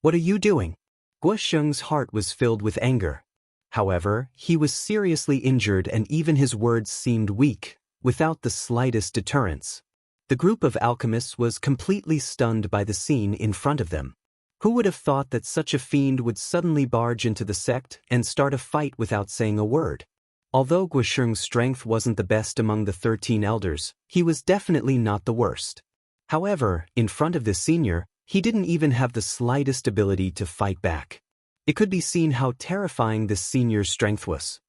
What are you doing? Guosheng's heart was filled with anger. However, he was seriously injured and even his words seemed weak, without the slightest deterrence. The group of alchemists was completely stunned by the scene in front of them. Who would have thought that such a fiend would suddenly barge into the sect and start a fight without saying a word? Although Guosheng's strength wasn't the best among the 13 elders, he was definitely not the worst. However, in front of this senior, he didn't even have the slightest ability to fight back. It could be seen how terrifying this senior's strength was.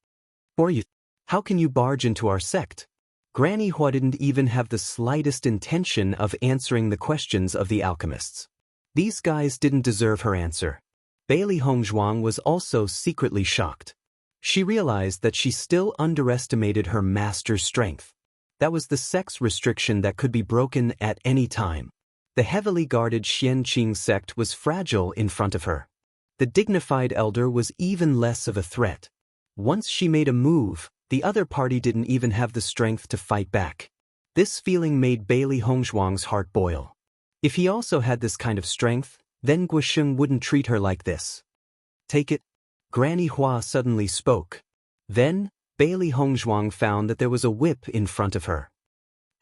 How can you barge into our sect? Granny Hua didn't even have the slightest intention of answering the questions of the alchemists. These guys didn't deserve her answer. Bailey Hongzhuang was also secretly shocked. She realized that she still underestimated her master's strength. That was the sex restriction that could be broken at any time. The heavily guarded Xianqing sect was fragile in front of her. The dignified elder was even less of a threat. Once she made a move, the other party didn't even have the strength to fight back. This feeling made Bailey Hongzhuang's heart boil. If he also had this kind of strength, then Guosheng wouldn't treat her like this. Take it. Granny Hua suddenly spoke. Then, Bailey Hongzhuang found that there was a whip in front of her.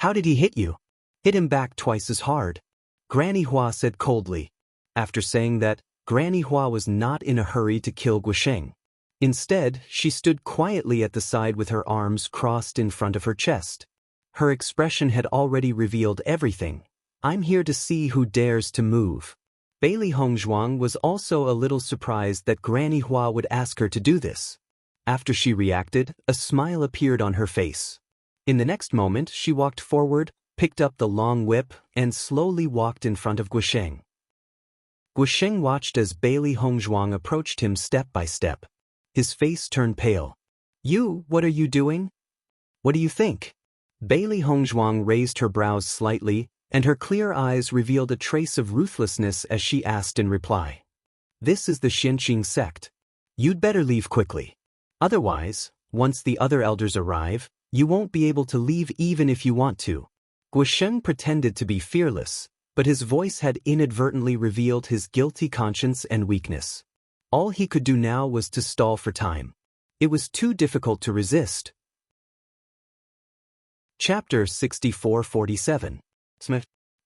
How did he hit you? Hit him back twice as hard. Granny Hua said coldly. After saying that, Granny Hua was not in a hurry to kill Guosheng. Instead, she stood quietly at the side with her arms crossed in front of her chest. Her expression had already revealed everything. I'm here to see who dares to move. Bailey Hongzhuang was also a little surprised that Granny Hua would ask her to do this. After she reacted, a smile appeared on her face. In the next moment, she walked forward, picked up the long whip, and slowly walked in front of Guosheng. Guosheng watched as Bailey Hongzhuang approached him step by step. His face turned pale. What are you doing? What do you think? Bailey Hongzhuang raised her brows slightly, and her clear eyes revealed a trace of ruthlessness as she asked in reply. This is the Xianqing sect. You'd better leave quickly. Otherwise, once the other elders arrive, you won't be able to leave even if you want to. Guisheng pretended to be fearless, but his voice had inadvertently revealed his guilty conscience and weakness. All he could do now was to stall for time. It was too difficult to resist. Chapter 64-47.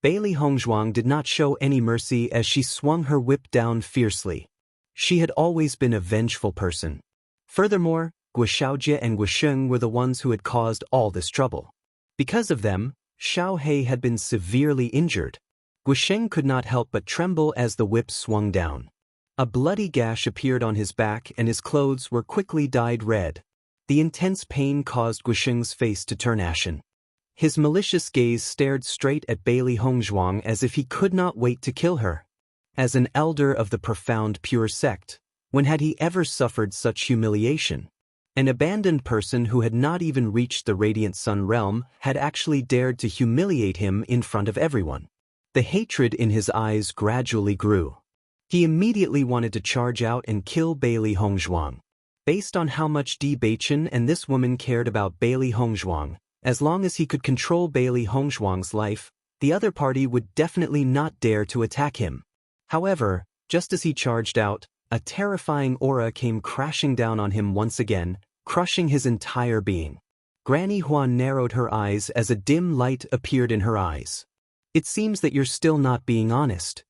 Bailey Hongzhuang did not show any mercy as she swung her whip down fiercely. She had always been a vengeful person. Furthermore, Guishaojie and Guisheng were the ones who had caused all this trouble. Because of them, Xiaohei had been severely injured. Guisheng could not help but tremble as the whip swung down. A bloody gash appeared on his back and his clothes were quickly dyed red. The intense pain caused Guisheng's face to turn ashen. His malicious gaze stared straight at Bailey Hongzhuang as if he could not wait to kill her. As an elder of the profound pure sect, when had he ever suffered such humiliation? An abandoned person who had not even reached the Radiant Sun realm had actually dared to humiliate him in front of everyone. The hatred in his eyes gradually grew. He immediately wanted to charge out and kill Bailey Hongzhuang. Based on how much Bewitching and this woman cared about Bailey Hongzhuang, as long as he could control Bailey Hongzhuang's life, the other party would definitely not dare to attack him. However, just as he charged out, a terrifying aura came crashing down on him once again, crushing his entire being. Granny Huan narrowed her eyes as a dim light appeared in her eyes. It seems that you're still not being honest.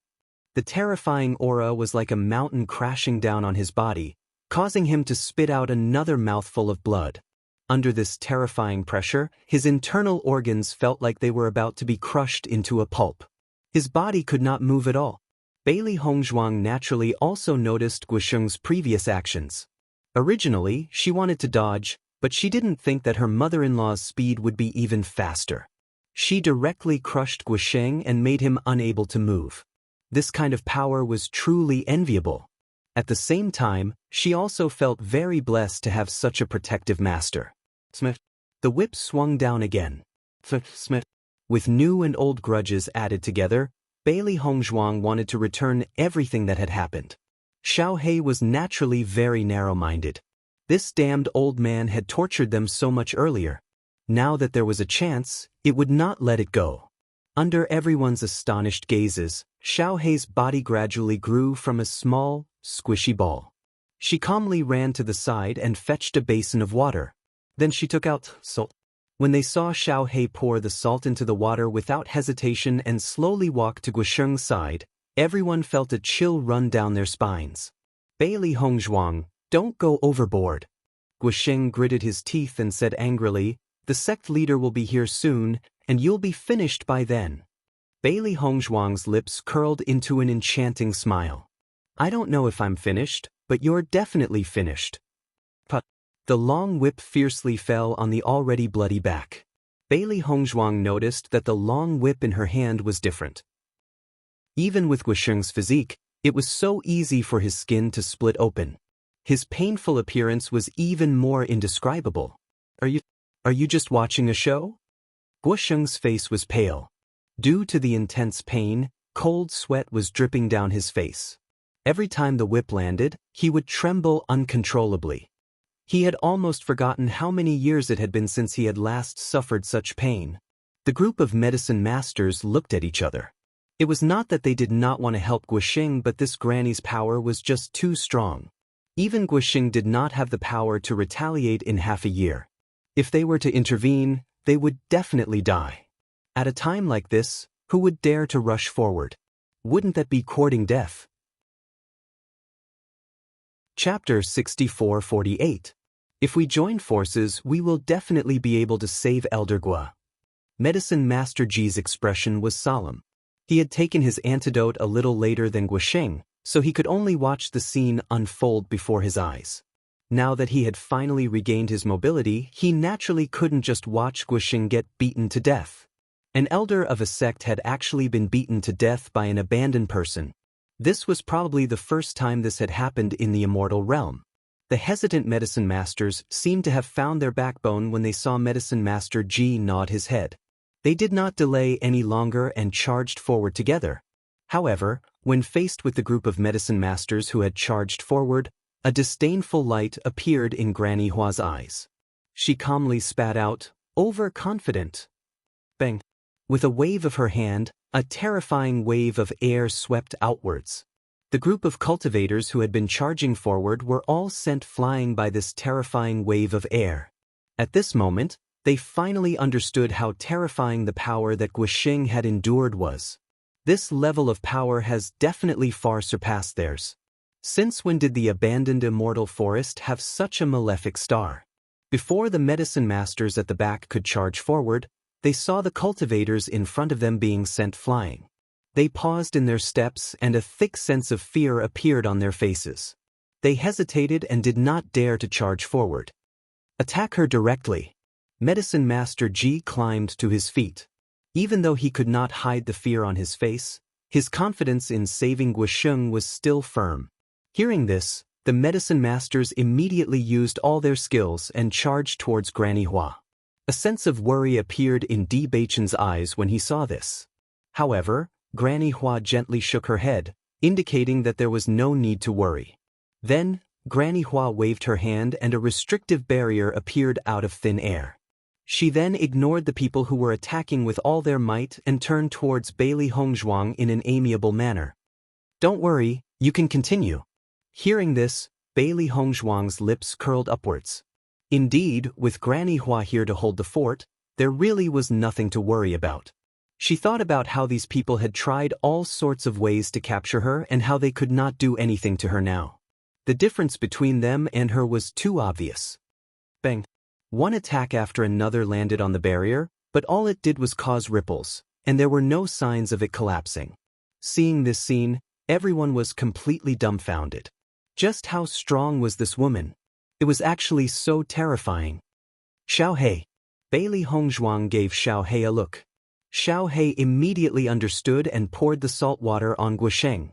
The terrifying aura was like a mountain crashing down on his body, causing him to spit out another mouthful of blood. Under this terrifying pressure, his internal organs felt like they were about to be crushed into a pulp. His body could not move at all. Bailey Hongzhuang naturally also noticed Guisheng's previous actions. Originally, she wanted to dodge, but she didn't think that her mother-in-law's speed would be even faster. She directly crushed Guisheng and made him unable to move. This kind of power was truly enviable. At the same time, she also felt very blessed to have such a protective master. The whip swung down again. With new and old grudges added together, Bailey Hongzhuang wanted to return everything that had happened. Xiaohei was naturally very narrow-minded. This damned old man had tortured them so much earlier. Now that there was a chance, it would not let it go. Under everyone's astonished gazes, Xiaohei's body gradually grew from a small, squishy ball. She calmly ran to the side and fetched a basin of water. Then she took out salt. When they saw Xiaohei pour the salt into the water without hesitation and slowly walk to Guisheng's side, everyone felt a chill run down their spines. Bailey Hongzhuang, don't go overboard. Guisheng gritted his teeth and said angrily, the sect leader will be here soon, and you'll be finished by then. Bailey Hongzhuang's lips curled into an enchanting smile. I don't know if I'm finished, but you're definitely finished. The long whip fiercely fell on the already bloody back. Bailey Hongzhuang noticed that the long whip in her hand was different. Even with Guisheng's physique, it was so easy for his skin to split open. His painful appearance was even more indescribable. Are you just watching a show? Guisheng's face was pale. Due to the intense pain, cold sweat was dripping down his face. Every time the whip landed, he would tremble uncontrollably. He had almost forgotten how many years it had been since he had last suffered such pain. The group of medicine masters looked at each other. It was not that they did not want to help Guisheng, but this granny's power was just too strong. Even Guisheng did not have the power to retaliate in half a year. If they were to intervene, they would definitely die. At a time like this, who would dare to rush forward? Wouldn't that be courting death? Chapter 64-48. If we join forces, we will definitely be able to save Elder Gua. Medicine Master Ji's expression was solemn. He had taken his antidote a little later than Guisheng, so he could only watch the scene unfold before his eyes. Now that he had finally regained his mobility, he naturally couldn't just watch Guisheng get beaten to death. An elder of a sect had actually been beaten to death by an abandoned person. This was probably the first time this had happened in the immortal realm. The hesitant medicine masters seemed to have found their backbone when they saw Medicine Master Ji nod his head. They did not delay any longer and charged forward together. However, when faced with the group of medicine masters who had charged forward, a disdainful light appeared in Granny Hua's eyes. She calmly spat out, overconfident. Bang! With a wave of her hand, a terrifying wave of air swept outwards. The group of cultivators who had been charging forward were all sent flying by this terrifying wave of air. At this moment, they finally understood how terrifying the power that Guixing had endured was. This level of power has definitely far surpassed theirs. Since when did the abandoned immortal forest have such a malefic star? Before the medicine masters at the back could charge forward, they saw the cultivators in front of them being sent flying. They paused in their steps and a thick sense of fear appeared on their faces. They hesitated and did not dare to charge forward. Attack her directly. Medicine Master Ji climbed to his feet. Even though he could not hide the fear on his face, his confidence in saving Guixing was still firm. Hearing this, the medicine masters immediately used all their skills and charged towards Granny Hua. A sense of worry appeared in Bewitching's eyes when he saw this. However, Granny Hua gently shook her head, indicating that there was no need to worry. Then, Granny Hua waved her hand and a restrictive barrier appeared out of thin air. She then ignored the people who were attacking with all their might and turned towards Bailey Hongzhuang in an amiable manner. Don't worry, you can continue. Hearing this, Bailey Hongzhuang's lips curled upwards. Indeed, with Granny Hua here to hold the fort, there really was nothing to worry about. She thought about how these people had tried all sorts of ways to capture her and how they could not do anything to her now. The difference between them and her was too obvious. Bang! One attack after another landed on the barrier, but all it did was cause ripples, and there were no signs of it collapsing. Seeing this scene, everyone was completely dumbfounded. Just how strong was this woman? It was actually so terrifying. Xiao He. Bailey Hongzhuang gave Xiao He a look. Xiao He immediately understood and poured the salt water on Guixing.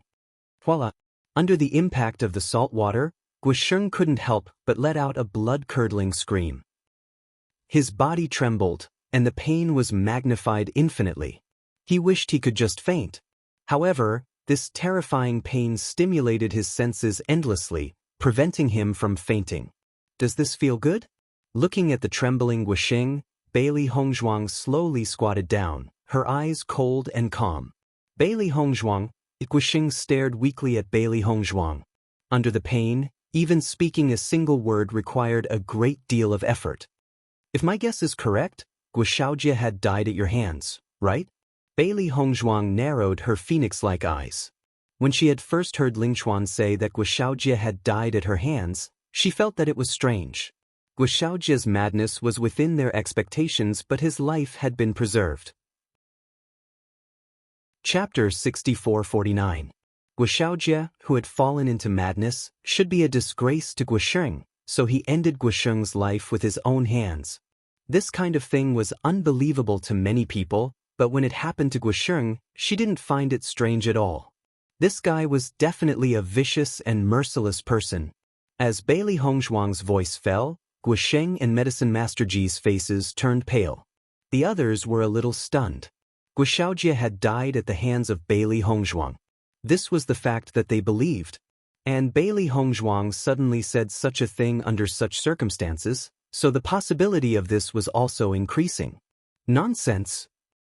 Voila! Under the impact of the salt water, Guixing couldn't help but let out a blood-curdling scream. His body trembled, and the pain was magnified infinitely. He wished he could just faint. However, this terrifying pain stimulated his senses endlessly, preventing him from fainting. Does this feel good? Looking at the trembling Guixing, Bailey Hongzhuang slowly squatted down, her eyes cold and calm. Bailey Hongzhuang, Guixing stared weakly at Bailey Hongzhuang. Under the pain, even speaking a single word required a great deal of effort. If my guess is correct, Guixaojie had died at your hands, right? Bailey Hongzhuang narrowed her phoenix-like eyes. When she had first heard Lingchuan say that Guixaojie had died at her hands, she felt that it was strange. Guixaojie's madness was within their expectations, but his life had been preserved. Chapter 6449. Guixaojie, who had fallen into madness, should be a disgrace to Guixing, so he ended Guixing's life with his own hands. This kind of thing was unbelievable to many people, but when it happened to Guixing, she didn't find it strange at all. This guy was definitely a vicious and merciless person. As Bailey Hongzhuang's voice fell, Guixing and Medicine Master Ji's faces turned pale. The others were a little stunned. Guixaojie had died at the hands of Bailey Hongzhuang. This was the fact that they believed. And Bailey Hongzhuang suddenly said such a thing under such circumstances, so the possibility of this was also increasing. Nonsense!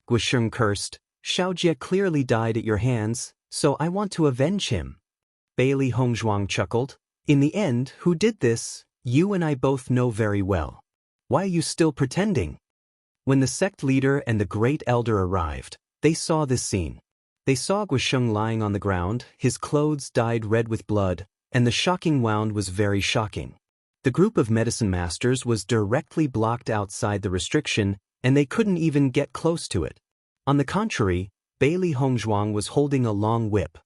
Guixing cursed. Xiaojie clearly died at your hands, so I want to avenge him. Bailey Hongzhuang chuckled. In the end, who did this? You and I both know very well. Why are you still pretending? When the sect leader and the great elder arrived, they saw this scene. They saw Guixing lying on the ground, his clothes dyed red with blood, and the shocking wound was very shocking. The group of medicine masters was directly blocked outside the restriction, and they couldn't even get close to it. On the contrary, Bailey Hongzhuang was holding a long whip.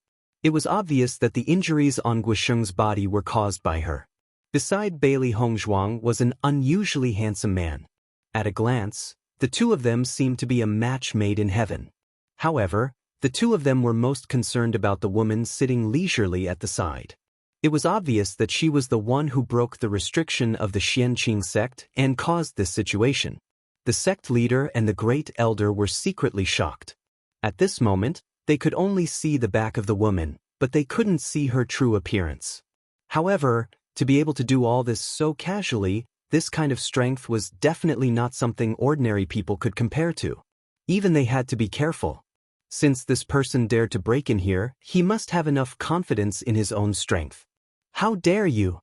It was obvious that the injuries on Guixing's body were caused by her. Beside Bailey Hongzhuang was an unusually handsome man. At a glance, the two of them seemed to be a match made in heaven. However, the two of them were most concerned about the woman sitting leisurely at the side. It was obvious that she was the one who broke the restriction of the Xianqing sect and caused this situation. The sect leader and the great elder were secretly shocked. At this moment, they could only see the back of the woman, but they couldn't see her true appearance. However, to be able to do all this so casually, this kind of strength was definitely not something ordinary people could compare to. Even they had to be careful. Since this person dared to break in here, he must have enough confidence in his own strength. How dare you?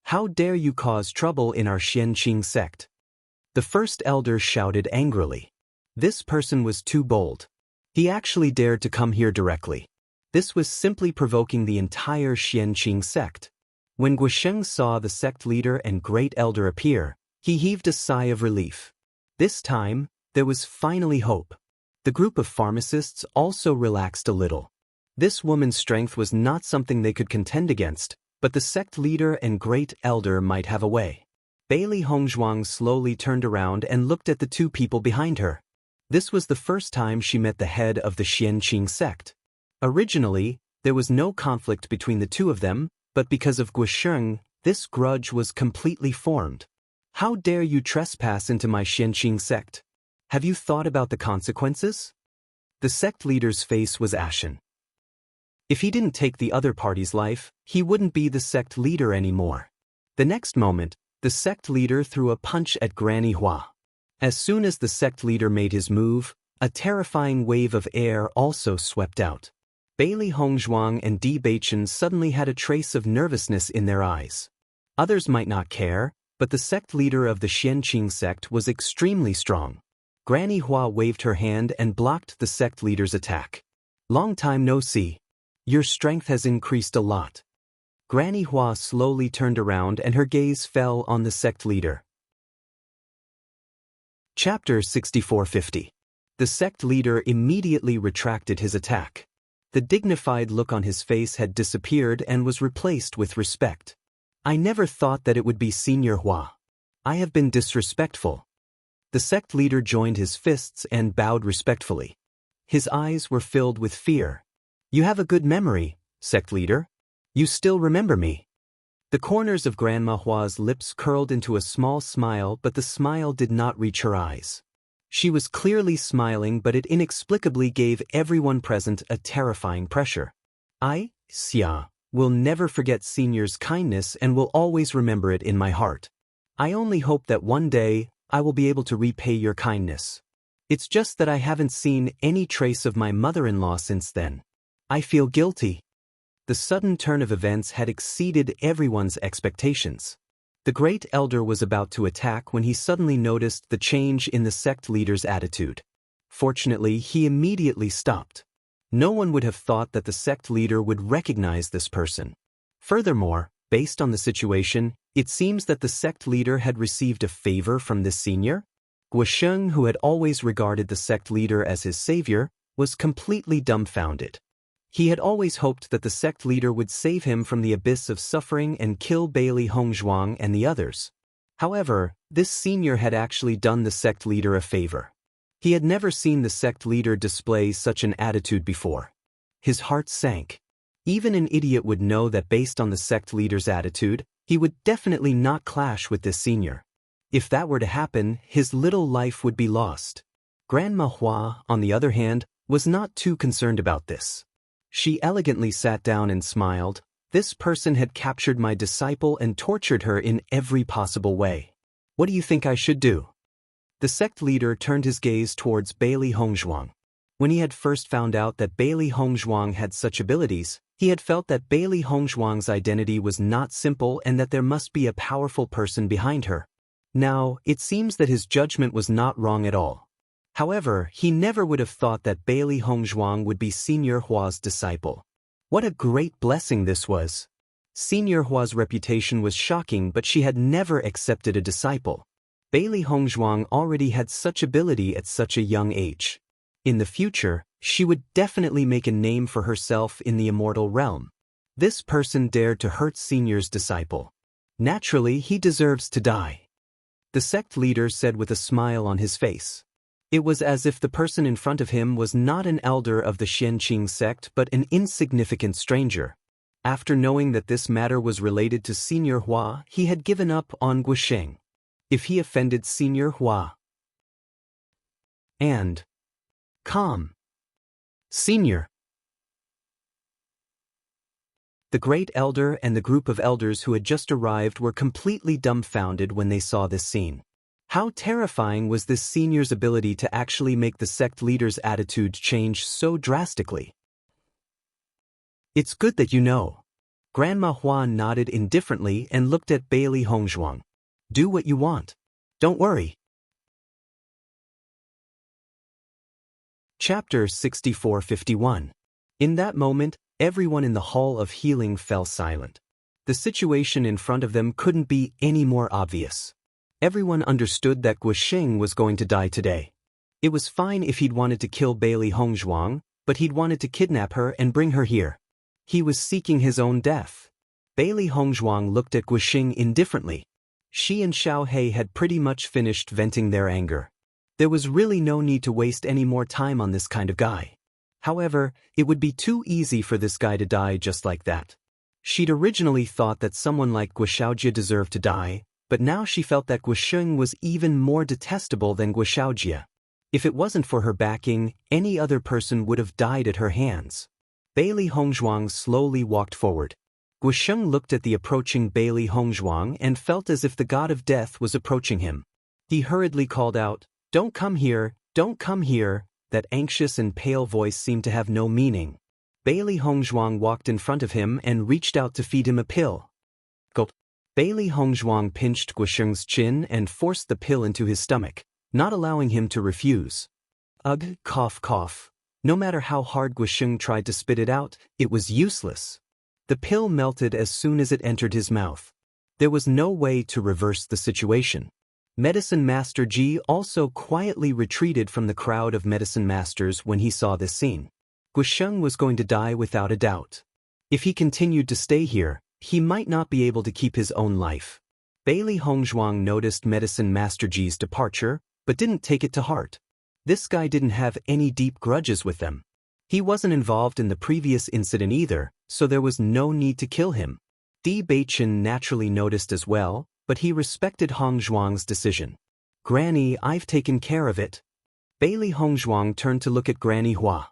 How dare you cause trouble in our Xianqing sect? The first elder shouted angrily. This person was too bold. He actually dared to come here directly. This was simply provoking the entire Xianqing sect. When Guisheng saw the sect leader and great elder appear, he heaved a sigh of relief. This time, there was finally hope. The group of pharmacists also relaxed a little. This woman's strength was not something they could contend against, but the sect leader and great elder might have a way. Bailey Hongzhuang slowly turned around and looked at the two people behind her. This was the first time she met the head of the Xianqing sect. Originally, there was no conflict between the two of them, but because of Guisheng, this grudge was completely formed. How dare you trespass into my Xianqing sect? Have you thought about the consequences? The sect leader's face was ashen. If he didn't take the other party's life, he wouldn't be the sect leader anymore. The next moment, the sect leader threw a punch at Granny Hua. As soon as the sect leader made his move, a terrifying wave of air also swept out. Bailey Hongzhuang and Di Beichen suddenly had a trace of nervousness in their eyes. Others might not care, but the sect leader of the Xianqing sect was extremely strong. Granny Hua waved her hand and blocked the sect leader's attack. Long time no see. Your strength has increased a lot. Granny Hua slowly turned around and her gaze fell on the sect leader. Chapter 6450. The sect leader immediately retracted his attack. The dignified look on his face had disappeared and was replaced with respect. I never thought that it would be Senior Hua. I have been disrespectful. The sect leader joined his fists and bowed respectfully. His eyes were filled with fear. You have a good memory, sect leader. You still remember me. The corners of Grandma Hua's lips curled into a small smile, but the smile did not reach her eyes. She was clearly smiling, but it inexplicably gave everyone present a terrifying pressure. I, Xia, will never forget Senior's kindness and will always remember it in my heart. I only hope that one day, I will be able to repay your kindness. It's just that I haven't seen any trace of my mother-in-law since then. I feel guilty. The sudden turn of events had exceeded everyone's expectations. The great elder was about to attack when he suddenly noticed the change in the sect leader's attitude. Fortunately, he immediately stopped. No one would have thought that the sect leader would recognize this person. Furthermore, based on the situation, it seems that the sect leader had received a favor from this senior. Guisheng, who had always regarded the sect leader as his savior, was completely dumbfounded. He had always hoped that the sect leader would save him from the abyss of suffering and kill Bailey Hongzhuang and the others. However, this senior had actually done the sect leader a favor. He had never seen the sect leader display such an attitude before. His heart sank. Even an idiot would know that based on the sect leader's attitude, he would definitely not clash with this senior. If that were to happen, his little life would be lost. Grandma Hua, on the other hand, was not too concerned about this. She elegantly sat down and smiled. This person had captured my disciple and tortured her in every possible way. What do you think I should do? The sect leader turned his gaze towards Bailey Hongzhuang. When he had first found out that Bailey Hongzhuang had such abilities, he had felt that Bailey Hongzhuang's identity was not simple and that there must be a powerful person behind her. Now, it seems that his judgment was not wrong at all. However, he never would have thought that Bailey Hongzhuang would be Senior Hua's disciple. What a great blessing this was! Senior Hua's reputation was shocking, but she had never accepted a disciple. Bailey Hongzhuang already had such ability at such a young age. In the future, she would definitely make a name for herself in the immortal realm. This person dared to hurt Senior's disciple. Naturally, he deserves to die. The sect leader said with a smile on his face. It was as if the person in front of him was not an elder of the Xianqing sect but an insignificant stranger. After knowing that this matter was related to Senior Hua, he had given up on Guisheng. If he offended Senior Hua, and calm. Senior. The great elder and the group of elders who had just arrived were completely dumbfounded when they saw this scene. How terrifying was this senior's ability to actually make the sect leader's attitude change so drastically? It's good that you know. Grandma Huan nodded indifferently and looked at Bailey Hongzhuang. Do what you want. Don't worry. Chapter 6451. In that moment, everyone in the Hall of Healing fell silent. The situation in front of them couldn't be any more obvious. Everyone understood that Guosheng was going to die today. It was fine if he'd wanted to kill Bailey Hongzhuang, but he'd wanted to kidnap her and bring her here. He was seeking his own death. Bailey Hongzhuang looked at Guosheng indifferently. She and Xiao He had pretty much finished venting their anger. There was really no need to waste any more time on this kind of guy. However, it would be too easy for this guy to die just like that. She'd originally thought that someone like Guo Xiaojie deserved to die, but now she felt that Guosheng was even more detestable than Guo Xiaojie. If it wasn't for her backing, any other person would have died at her hands. Bailey Hongzhuang slowly walked forward. Guosheng looked at the approaching Bailey Hongzhuang and felt as if the god of death was approaching him. He hurriedly called out, "Don't come here, don't come here." That anxious and pale voice seemed to have no meaning. Bailey Hongzhuang walked in front of him and reached out to feed him a pill. Gulp. Bailey Hongzhuang pinched Guosheng's chin and forced the pill into his stomach, not allowing him to refuse. Ugh, cough, cough. No matter how hard Guosheng tried to spit it out, it was useless. The pill melted as soon as it entered his mouth. There was no way to reverse the situation. Medicine Master Ji also quietly retreated from the crowd of medicine masters when he saw this scene. Guosheng was going to die without a doubt. If he continued to stay here, he might not be able to keep his own life. Bailey Hongzhuang noticed Medicine Master Ji's departure, but didn't take it to heart. This guy didn't have any deep grudges with them. He wasn't involved in the previous incident either, so there was no need to kill him. Di Beichen naturally noticed as well, but he respected Hongzhuang's decision. "Granny, I've taken care of it." Bailey Hongzhuang turned to look at Granny Hua.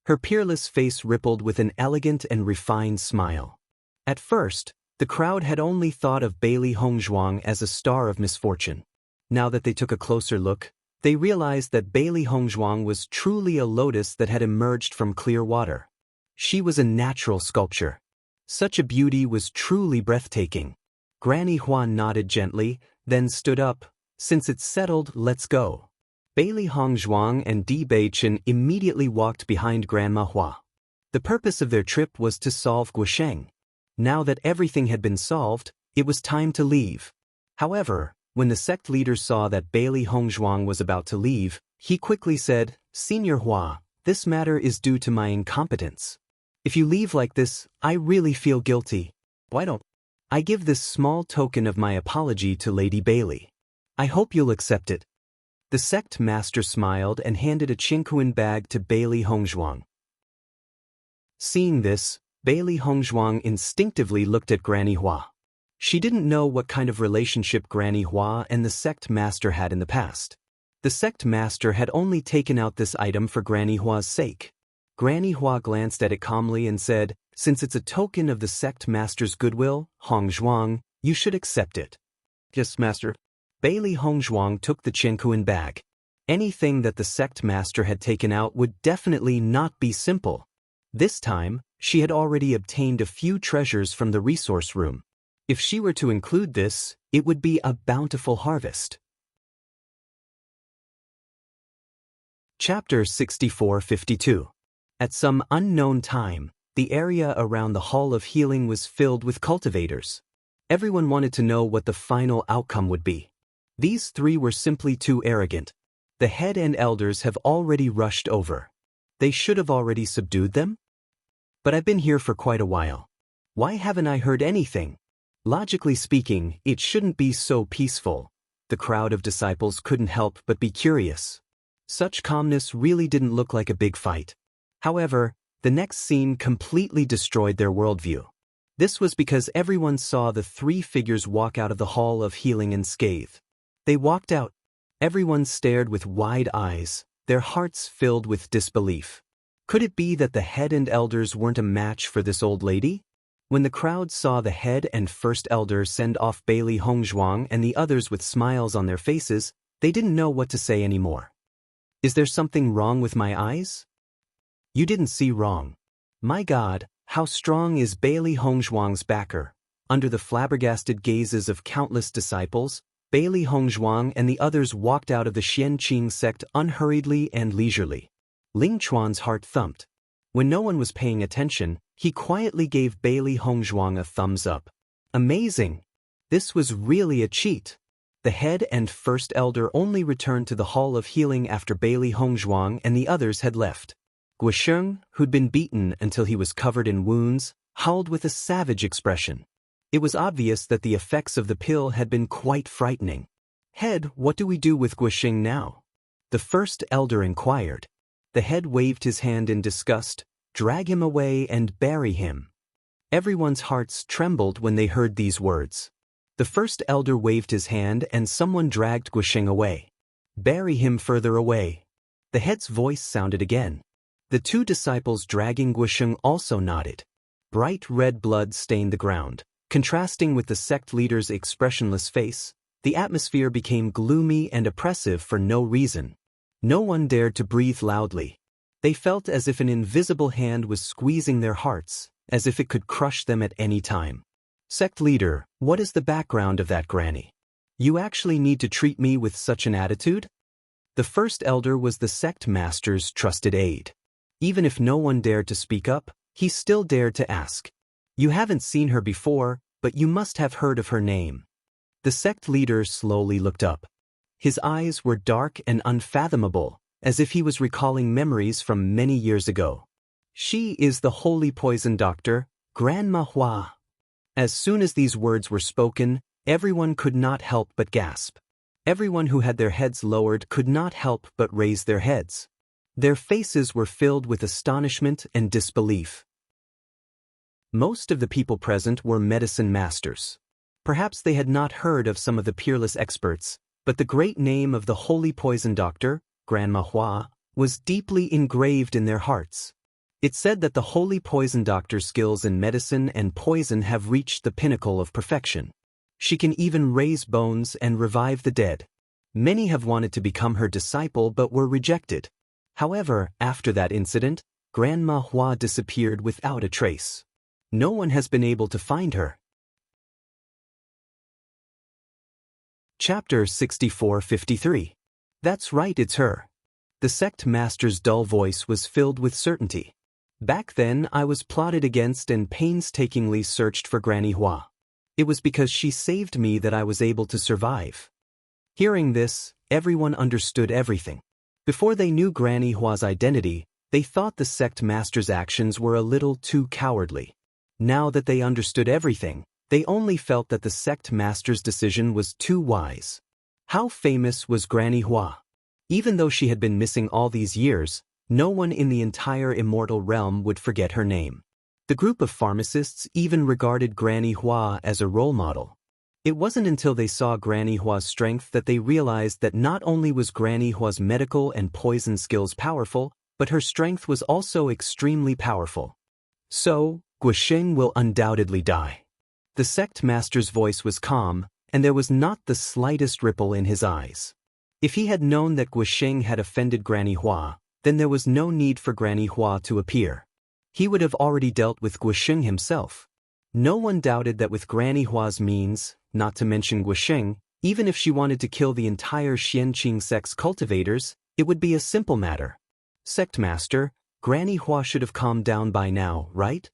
Her peerless face rippled with an elegant and refined smile. At first, the crowd had only thought of Bailey Hongzhuang as a star of misfortune. Now that they took a closer look, they realized that Bailey Hongzhuang was truly a lotus that had emerged from clear water. She was a natural sculpture. Such a beauty was truly breathtaking. Granny Hua nodded gently, then stood up. "Since it's settled, let's go." Bailey Hongzhuang and Di Beichen immediately walked behind Grandma Hua. The purpose of their trip was to solve Guosheng. Now that everything had been solved, it was time to leave. However, when the sect leader saw that Bailey Hongzhuang was about to leave, he quickly said, "Senior Hua, this matter is due to my incompetence. If you leave like this, I really feel guilty. Why don't I give this small token of my apology to Lady Bailey? I hope you'll accept it." The sect master smiled and handed a Qingquan bag to Bailey Hongzhuang. Seeing this, Bailey Hongzhuang instinctively looked at Granny Hua. She didn't know what kind of relationship Granny Hua and the sect master had in the past. The sect master had only taken out this item for Granny Hua's sake. Granny Hua glanced at it calmly and said, "Since it's a token of the sect master's goodwill, Hongzhuang, you should accept it." "Yes, master." Bailey Hongzhuang took the Qingquan bag. Anything that the sect master had taken out would definitely not be simple. This time, she had already obtained a few treasures from the resource room. If she were to include this, it would be a bountiful harvest. Chapter 6452. At some unknown time, the area around the Hall of Healing was filled with cultivators. Everyone wanted to know what the final outcome would be. These three were simply too arrogant. The head and elders have already rushed over. They should have already subdued them? But I've been here for quite a while. Why haven't I heard anything? Logically speaking, it shouldn't be so peaceful. The crowd of disciples couldn't help but be curious. Such calmness really didn't look like a big fight. However, the next scene completely destroyed their worldview. This was because everyone saw the three figures walk out of the Hall of Healing unscathed. They walked out. Everyone stared with wide eyes. their hearts filled with disbelief. Could it be that the head and elders weren't a match for this old lady? When the crowd saw the head and first elder send off Bailey Hongzhuang and the others with smiles on their faces, they didn't know what to say anymore. Is there something wrong with my eyes? You didn't see wrong. My God, how strong is Bailey Hongzhuang's backer? Under the flabbergasted gazes of countless disciples, Bailey Hongzhuang and the others walked out of the Xianqing sect unhurriedly and leisurely. Ling Chuan's heart thumped. When no one was paying attention, he quietly gave Bailey Hongzhuang a thumbs up. Amazing! This was really a cheat. The head and first elder only returned to the Hall of Healing after Bailey Hongzhuang and the others had left. Guisheng, who'd been beaten until he was covered in wounds, howled with a savage expression. It was obvious that the effects of the pill had been quite frightening. Head, what do we do with Guisheng now? The first elder inquired. The head waved his hand in disgust. Drag him away and bury him. Everyone's hearts trembled when they heard these words. The first elder waved his hand and someone dragged Guisheng away. Bury him further away. The head's voice sounded again. The two disciples dragging Guisheng also nodded. Bright red blood stained the ground. Contrasting with the sect leader's expressionless face, the atmosphere became gloomy and oppressive for no reason. No one dared to breathe loudly. They felt as if an invisible hand was squeezing their hearts, as if it could crush them at any time. Sect leader, what is the background of that granny? You actually need to treat me with such an attitude? The first elder was the sect master's trusted aide. Even if no one dared to speak up, he still dared to ask. You haven't seen her before, but you must have heard of her name. The sect leader slowly looked up. His eyes were dark and unfathomable, as if he was recalling memories from many years ago. She is the holy poison doctor, Grandma Hua. As soon as these words were spoken, everyone could not help but gasp. Everyone who had their heads lowered could not help but raise their heads. Their faces were filled with astonishment and disbelief. Most of the people present were medicine masters. Perhaps they had not heard of some of the peerless experts, but the great name of the holy poison doctor, Grandma Hua, was deeply engraved in their hearts. It said that the holy poison doctor's skills in medicine and poison have reached the pinnacle of perfection. She can even raise bones and revive the dead. Many have wanted to become her disciple but were rejected. However, after that incident, Grandma Hua disappeared without a trace. No one has been able to find her. Chapter 64-53. That's right, it's her. The sect master's dull voice was filled with certainty. Back then, I was plotted against and painstakingly searched for Granny Hua. It was because she saved me that I was able to survive. Hearing this, everyone understood everything. Before they knew Granny Hua's identity, they thought the sect master's actions were a little too cowardly. Now that they understood everything, they only felt that the sect master's decision was too wise. How famous was Granny Hua? Even though she had been missing all these years, no one in the entire immortal realm would forget her name. The group of pharmacists even regarded Granny Hua as a role model. It wasn't until they saw Granny Hua's strength that they realized that not only was Granny Hua's medical and poison skills powerful, but her strength was also extremely powerful. So, Guisheng will undoubtedly die. The sect master's voice was calm, and there was not the slightest ripple in his eyes. If he had known that Guisheng had offended Granny Hua, then there was no need for Granny Hua to appear. He would have already dealt with Guisheng himself. No one doubted that with Granny Hua's means, not to mention Guisheng, even if she wanted to kill the entire Xianqing sect's cultivators, it would be a simple matter. Sect master, Granny Hua should have calmed down by now, right?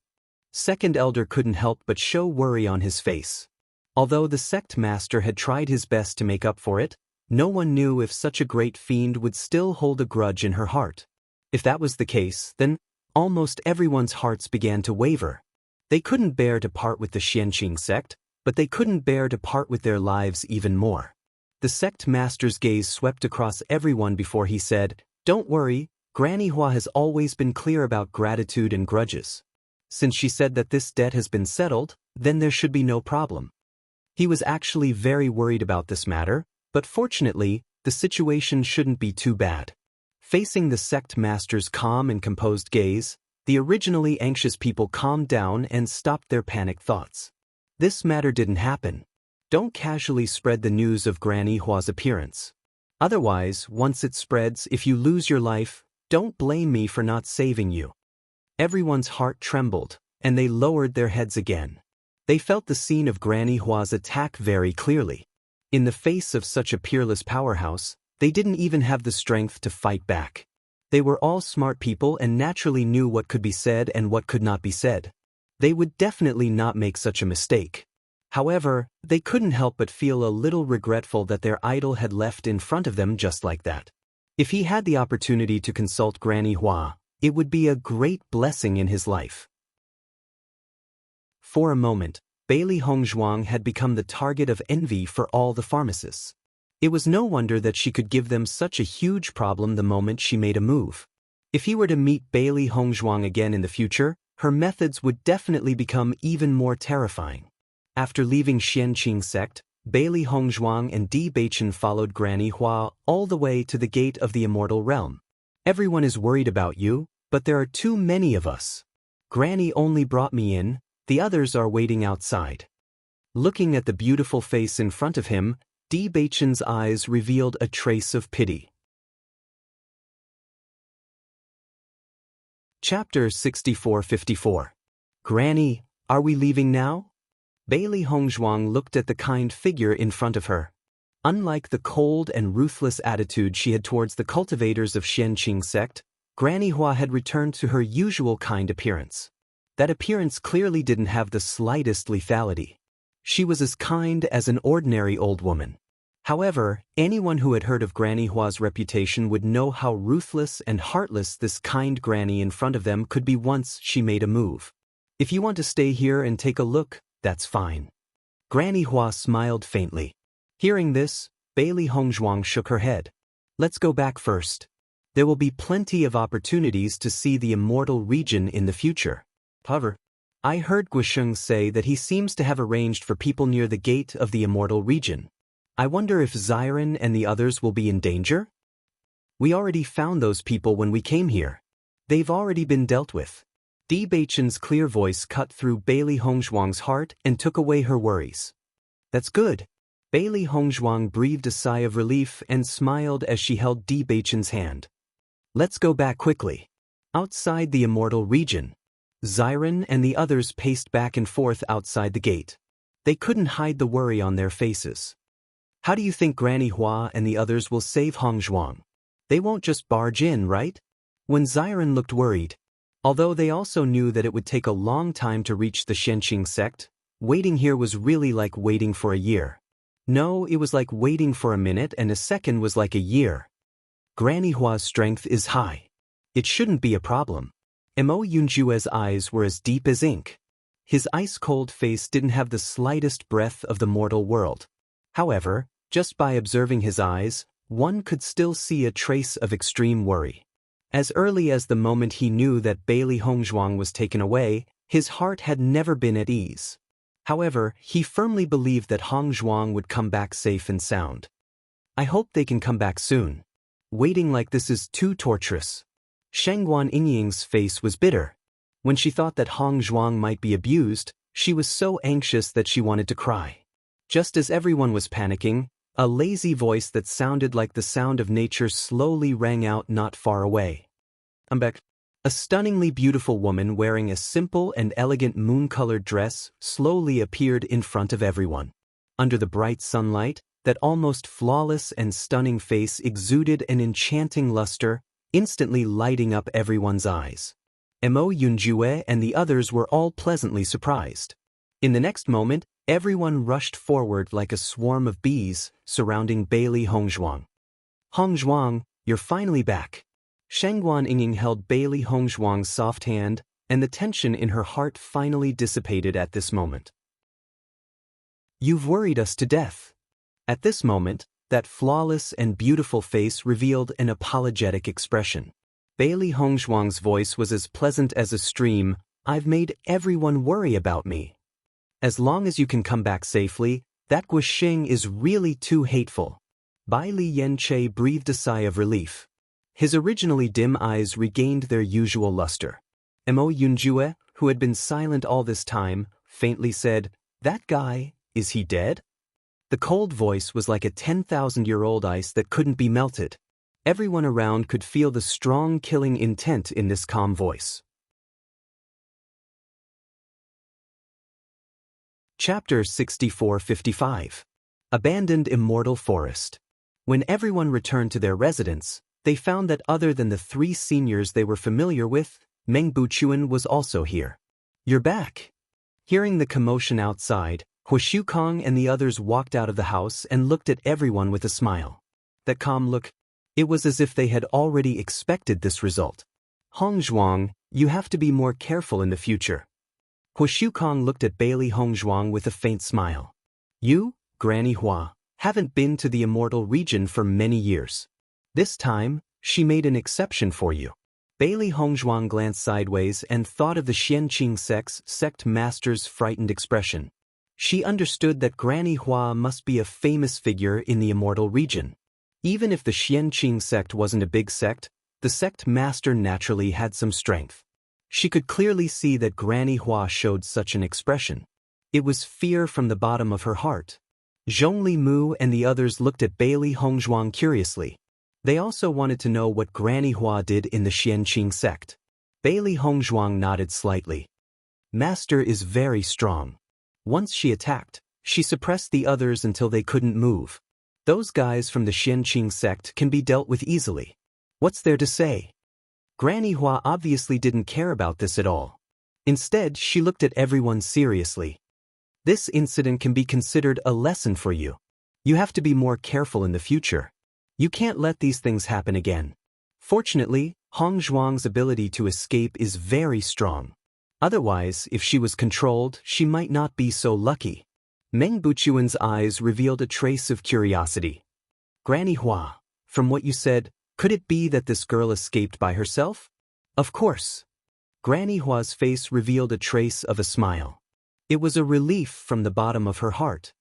Second elder couldn't help but show worry on his face. Although the sect master had tried his best to make up for it, no one knew if such a great fiend would still hold a grudge in her heart. If that was the case, then almost everyone's hearts began to waver. They couldn't bear to part with the Xianqing sect, but they couldn't bear to part with their lives even more. The sect master's gaze swept across everyone before he said, "Don't worry, Granny Hua has always been clear about gratitude and grudges. Since she said that this debt has been settled, then there should be no problem." He was actually very worried about this matter, but fortunately, the situation shouldn't be too bad. Facing the sect master's calm and composed gaze, the originally anxious people calmed down and stopped their panicked thoughts. This matter didn't happen. Don't casually spread the news of Granny Hua's appearance. Otherwise, once it spreads, if you lose your life, don't blame me for not saving you. Everyone's heart trembled, and they lowered their heads again. They felt the scene of Granny Hua's attack very clearly. In the face of such a peerless powerhouse, they didn't even have the strength to fight back. They were all smart people and naturally knew what could be said and what could not be said. They would definitely not make such a mistake. However, they couldn't help but feel a little regretful that their idol had left in front of them just like that. If he had the opportunity to consult Granny Hua, it would be a great blessing in his life. For a moment, Bailey Hongzhuang had become the target of envy for all the pharmacists. It was no wonder that she could give them such a huge problem the moment she made a move. If he were to meet Bailey Hongzhuang again in the future, her methods would definitely become even more terrifying. After leaving Xianqing sect, Bailey Hongzhuang and Bewitching followed Granny Hua all the way to the gate of the immortal realm. Everyone is worried about you, but there are too many of us. Granny only brought me in, the others are waiting outside. Looking at the beautiful face in front of him, Bewitching's eyes revealed a trace of pity. Chapter 6454. Granny, are we leaving now? Bailey Hongzhuang looked at the kind figure in front of her. Unlike the cold and ruthless attitude she had towards the cultivators of Xianqing sect, Granny Hua had returned to her usual kind appearance. That appearance clearly didn't have the slightest lethality. She was as kind as an ordinary old woman. However, anyone who had heard of Granny Hua's reputation would know how ruthless and heartless this kind granny in front of them could be once she made a move. If you want to stay here and take a look, that's fine. Granny Hua smiled faintly. Hearing this, Bailey Hongzhuang shook her head. Let's go back first. There will be plenty of opportunities to see the immortal region in the future. However, I heard Guisheng say that he seems to have arranged for people near the gate of the immortal region. I wonder if Xiren and the others will be in danger? We already found those people when we came here. They've already been dealt with. Bewitching's clear voice cut through Bailey Hongzhuang's heart and took away her worries. That's good. Bailey Hongzhuang breathed a sigh of relief and smiled as she held Bewitching's hand. Let's go back quickly. Outside the immortal region, Xiren and the others paced back and forth outside the gate. They couldn't hide the worry on their faces. How do you think Granny Hua and the others will save Hongzhuang? They won't just barge in, right? When Xiren looked worried, although they also knew that it would take a long time to reach the Xianqing sect, waiting here was really like waiting for a year. No, it was like waiting for a minute, and a second was like a year. Granny Hua's strength is high. It shouldn't be a problem. Mo Yunjue's eyes were as deep as ink. His ice-cold face didn't have the slightest breath of the mortal world. However, just by observing his eyes, one could still see a trace of extreme worry. As early as the moment he knew that Bailey Hongzhuang was taken away, his heart had never been at ease. However, he firmly believed that Hongzhuang would come back safe and sound. I hope they can come back soon. Waiting like this is too torturous. Shengguan Yingying's face was bitter. When she thought that Hongzhuang might be abused, she was so anxious that she wanted to cry. Just as everyone was panicking, a lazy voice that sounded like the sound of nature slowly rang out not far away. Embark. A stunningly beautiful woman wearing a simple and elegant moon-colored dress slowly appeared in front of everyone. Under the bright sunlight, that almost flawless and stunning face exuded an enchanting luster, instantly lighting up everyone's eyes. Mo Yunjue and the others were all pleasantly surprised. In the next moment, everyone rushed forward like a swarm of bees, surrounding Bailey Hongzhuang. Hongzhuang, you're finally back. Shengguan Yingying held Bailey Hongzhuang's soft hand, and the tension in her heart finally dissipated at this moment. You've worried us to death. At this moment, that flawless and beautiful face revealed an apologetic expression. Bailey Hongzhuang's voice was as pleasant as a stream. I've made everyone worry about me. As long as you can come back safely, that Guisheng is really too hateful. Bai Li Yanche breathed a sigh of relief. His originally dim eyes regained their usual luster. Mo Yunjue, who had been silent all this time, faintly said, "That guy, is he dead?" The cold voice was like a 10,000-year-old ice that couldn't be melted. Everyone around could feel the strong killing intent in this calm voice. Chapter 6455. Abandoned Immortal Forest. When everyone returned to their residence, they found that other than the 3 seniors they were familiar with, Meng Buchuan was also here. "You're back." Hearing the commotion outside, Huo Kong and the others walked out of the house and looked at everyone with a smile. That calm look, it was as if they had already expected this result. "Hong Zhuang, you have to be more careful in the future." Huo Kong looked at Bailey Hong Zhuang with a faint smile. "You, Granny Hua, haven't been to the Immortal region for many years. This time, she made an exception for you." Bailey Hong Zhuang glanced sideways and thought of the Xianqing sect master's frightened expression. She understood that Granny Hua must be a famous figure in the Immortal region. Even if the Xianqing sect wasn't a big sect, the sect master naturally had some strength. She could clearly see that Granny Hua showed such an expression. It was fear from the bottom of her heart. Zhongli Mu and the others looked at Bailey Hong Zhuang curiously. They also wanted to know what Granny Hua did in the Xianqing sect. Bailey Hong Zhuang nodded slightly. "Master is very strong. Once she attacked, she suppressed the others until they couldn't move. Those guys from the Xianqing sect can be dealt with easily. What's there to say?" Granny Hua obviously didn't care about this at all. Instead, she looked at everyone seriously. "This incident can be considered a lesson for you. You have to be more careful in the future. You can't let these things happen again. Fortunately, Hong Zhuang's ability to escape is very strong. Otherwise, if she was controlled, she might not be so lucky." Meng Buchuan's eyes revealed a trace of curiosity. "Granny Hua, from what you said, could it be that this girl escaped by herself?" "Of course." Granny Hua's face revealed a trace of a smile. It was a relief from the bottom of her heart.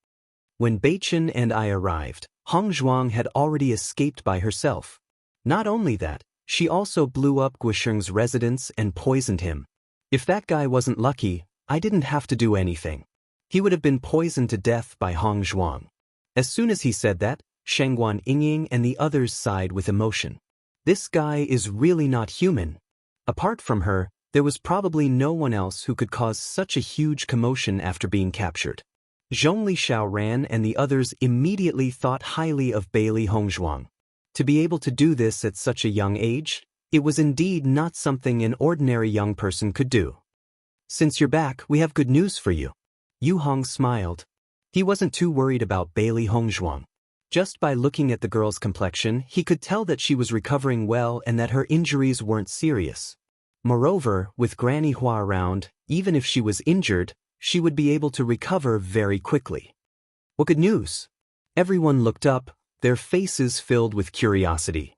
"When Beichen and I arrived, Hong Zhuang had already escaped by herself. Not only that, she also blew up Guisheng's residence and poisoned him. If that guy wasn't lucky, I didn't have to do anything. He would have been poisoned to death by Hong Zhuang." As soon as he said that, Shangguan Yingying and the others sighed with emotion. This guy is really not human. Apart from her, there was probably no one else who could cause such a huge commotion after being captured. Zhongli Xiaoran and the others immediately thought highly of Bailey Hong Zhuang. To be able to do this at such a young age, it was indeed not something an ordinary young person could do. "Since you're back, we have good news for you." Yu Hong smiled. He wasn't too worried about Bailey Hong Zhuang. Just by looking at the girl's complexion, he could tell that she was recovering well and that her injuries weren't serious. Moreover, with Granny Hua around, even if she was injured, she would be able to recover very quickly. "What good news?" Everyone looked up, their faces filled with curiosity.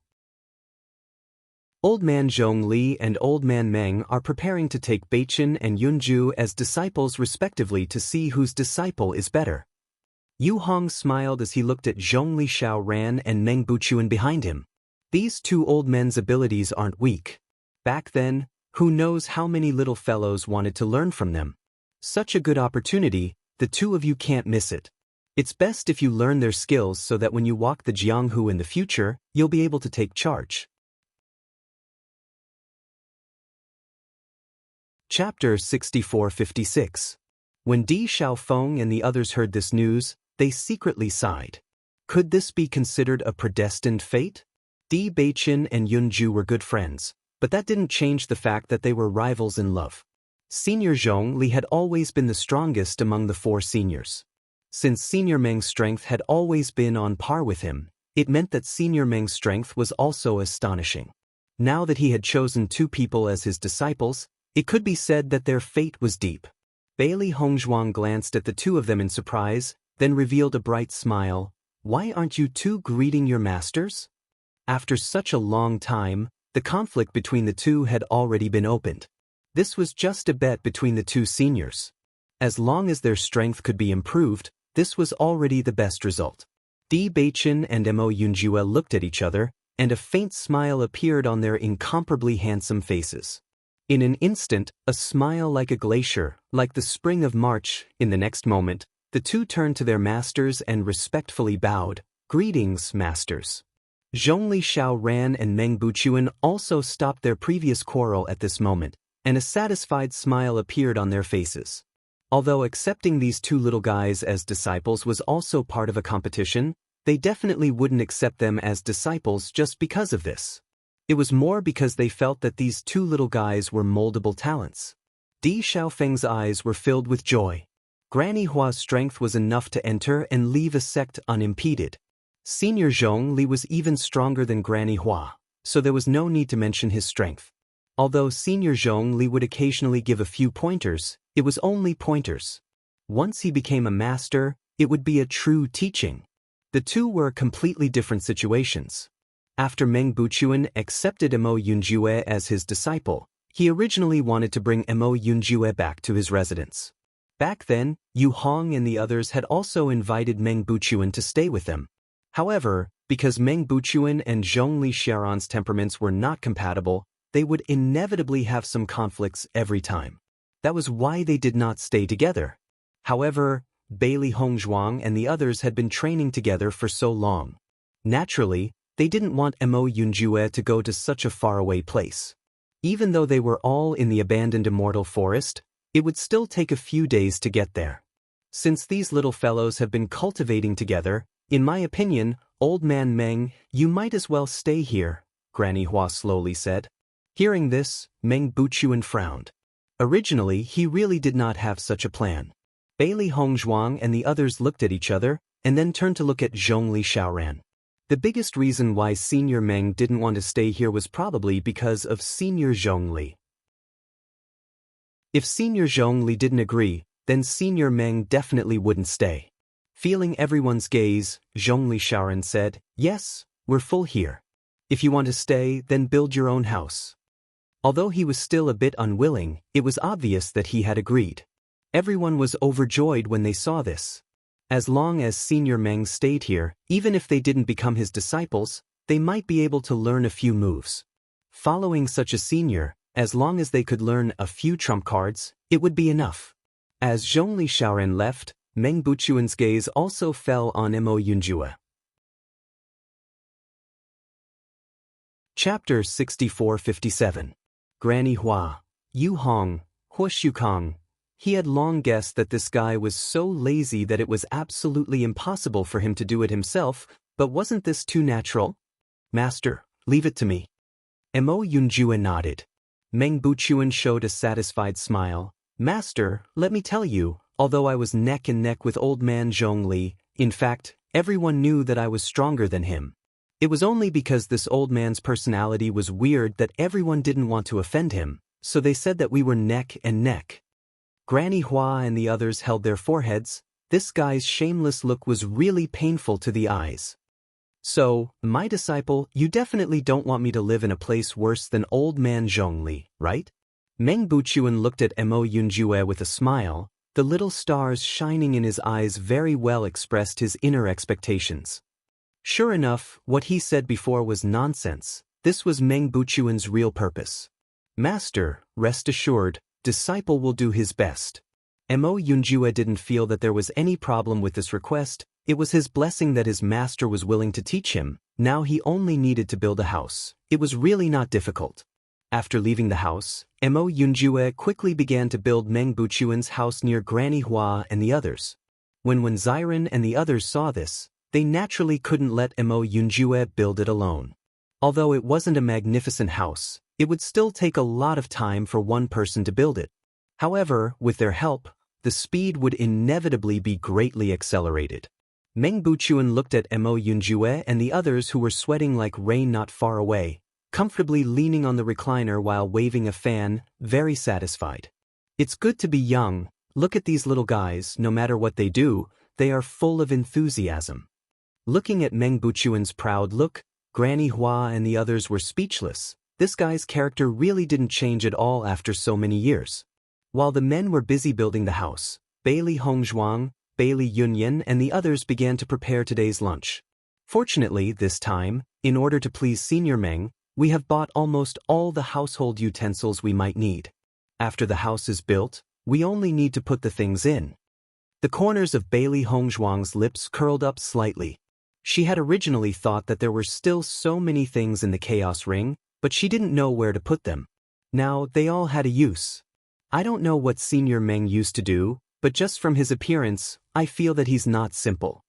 Old Man Zhong Li and Old Man Meng are preparing to take Beichen and Yunju as disciples respectively to see whose disciple is better. Yu Hong smiled as he looked at Zhongli Xiaoran and Meng Buchuan behind him. These 2 old men's abilities aren't weak. Back then, who knows how many little fellows wanted to learn from them. Such a good opportunity, the 2 of you can't miss it. It's best if you learn their skills so that when you walk the Jianghu in the future, you'll be able to take charge. Chapter 6456. When Di Xiaofeng and the others heard this news, they secretly sighed. Could this be considered a predestined fate? Di Beichen and Yunju were good friends, but that didn't change the fact that they were rivals in love. Senior Zhong Li had always been the strongest among the 4 seniors. Since Senior Meng's strength had always been on par with him, it meant that Senior Meng's strength was also astonishing. Now that he had chosen 2 people as his disciples, it could be said that their fate was deep. Bailey Hong Zhuang glanced at the 2 of them in surprise, then revealed a bright smile. "Why aren't you 2 greeting your masters?" After such a long time, the conflict between the 2 had already been opened. This was just a bet between the 2 seniors. As long as their strength could be improved, this was already the best result. Di Beichen and Mo Yunjue looked at each other, and a faint smile appeared on their incomparably handsome faces. In an instant, a smile like a glacier, like the spring of March. In the next moment, the two turned to their masters and respectfully bowed. "Greetings, masters." Zhongli Xiaoran and Meng Buchuan also stopped their previous quarrel at this moment, and a satisfied smile appeared on their faces. Although accepting these two little guys as disciples was also part of a competition, they definitely wouldn't accept them as disciples just because of this. It was more because they felt that these two little guys were moldable talents. Di Xiaofeng's eyes were filled with joy. Granny Hua's strength was enough to enter and leave a sect unimpeded. Senior Zhongli was even stronger than Granny Hua, so there was no need to mention his strength. Although Senior Zhongli would occasionally give a few pointers, it was only pointers. Once he became a master, it would be a true teaching. The two were completely different situations. After Meng Buchuan accepted Mo Yunjue as his disciple, he originally wanted to bring Mo Yunjue back to his residence. Back then, Yu Hong and the others had also invited Meng Buchuan to stay with them. However, because Meng Buchuan and Zhongli Xiaoran's temperaments were not compatible, they would inevitably have some conflicts every time. That was why they did not stay together. However, Bailey Hongzhuang and the others had been training together for so long. Naturally, they didn't want Mo Yunjue to go to such a faraway place. Even though they were all in the abandoned immortal forest, it would still take a few days to get there. Since these little fellows have been cultivating together, in my opinion, Old Man Meng, you might as well stay here, Granny Hua slowly said. Hearing this, Meng Buchuan frowned. Originally, he really did not have such a plan. Bailey Hongzhuang and the others looked at each other, and then turned to look at Zhongli Xiaoran. The biggest reason why Senior Meng didn't want to stay here was probably because of Senior Zhongli. If Senior Zhongli didn't agree, then Senior Meng definitely wouldn't stay. Feeling everyone's gaze, Zhongli Xiaoran said, "Yes, we're full here. If you want to stay, then build your own house." Although he was still a bit unwilling, it was obvious that he had agreed. Everyone was overjoyed when they saw this. As long as Senior Meng stayed here, even if they didn't become his disciples, they might be able to learn a few moves. Following such a senior, as long as they could learn a few trump cards, it would be enough. As Zhongli Xiaoran left, Meng Buchuan's gaze also fell on Mo Yunjue. Chapter 6457. Granny Hua, Yu Hong, Hua Shukong. He had long guessed that this guy was so lazy that it was absolutely impossible for him to do it himself, but wasn't this too natural? "Master, leave it to me." Mo Yunjue nodded. Meng Buchuan showed a satisfied smile. "Master, let me tell you, although I was neck and neck with Old Man Zhongli, in fact, everyone knew that I was stronger than him. It was only because this old man's personality was weird that everyone didn't want to offend him, so they said that we were neck and neck." Granny Hua and the others held their foreheads. This guy's shameless look was really painful to the eyes. "So, my disciple, you definitely don't want me to live in a place worse than Old Man Zhongli, right?" Meng Buchuan looked at Mo Yunjue with a smile. The little stars shining in his eyes very well expressed his inner expectations. Sure enough, what he said before was nonsense. This was Meng Buchuan's real purpose. "Master, rest assured, disciple will do his best." Mo Yunjue didn't feel that there was any problem with this request. It was his blessing that his master was willing to teach him. Now he only needed to build a house. It was really not difficult. After leaving the house, Mo Yunjue quickly began to build Meng Buchuan's house near Granny Hua and the others. When Ziren and the others saw this, they naturally couldn't let Mo Yunjue build it alone. Although it wasn't a magnificent house, it would still take a lot of time for one person to build it. However, with their help, the speed would inevitably be greatly accelerated. Meng Buchuan looked at Mo Yunjue and the others who were sweating like rain not far away, comfortably leaning on the recliner while waving a fan, very satisfied. "It's good to be young. Look at these little guys, no matter what they do, they are full of enthusiasm." Looking at Meng Buchuan's proud look, Granny Hua and the others were speechless. This guy's character really didn't change at all after so many years. While the men were busy building the house, Bailey Hongzhuang, Bailey Yunyan and the others began to prepare today's lunch. Fortunately, this time, In order to please Senior Meng, we have bought almost all the household utensils we might need. After the house is built, we only need to put the things in. The corners of Bailey Hongzhuang's lips curled up slightly. She had originally thought that there were still so many things in the chaos ring, but she didn't know where to put them. Now, they all had a use. I don't know what Senior Meng used to do, but just from his appearance, I feel that he's not simple.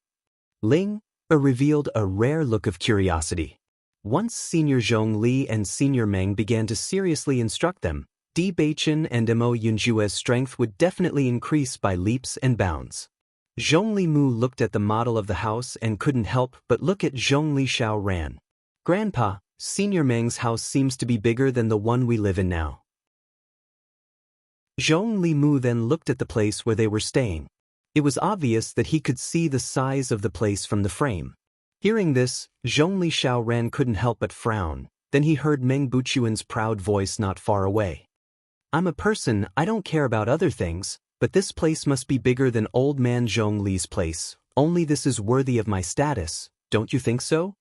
Ling revealed a rare look of curiosity. Once Senior Zhongli and Senior Meng began to seriously instruct them, Bewitching and Mo Yunjue's strength would definitely increase by leaps and bounds. Zhongli Mu looked at the model of the house and couldn't help but look at Zhongli Xiaoran. Grandpa, Senior Meng's house seems to be bigger than the one we live in now. Zhongli Mu then looked at the place where they were staying. It was obvious that he could see the size of the place from the frame. Hearing this, Zhongli Xiaoran couldn't help but frown. Then he heard Meng Buchuan's proud voice not far away. I'm a person, I don't care about other things, but this place must be bigger than old man Zhongli's place. Only this is worthy of my status, don't you think so?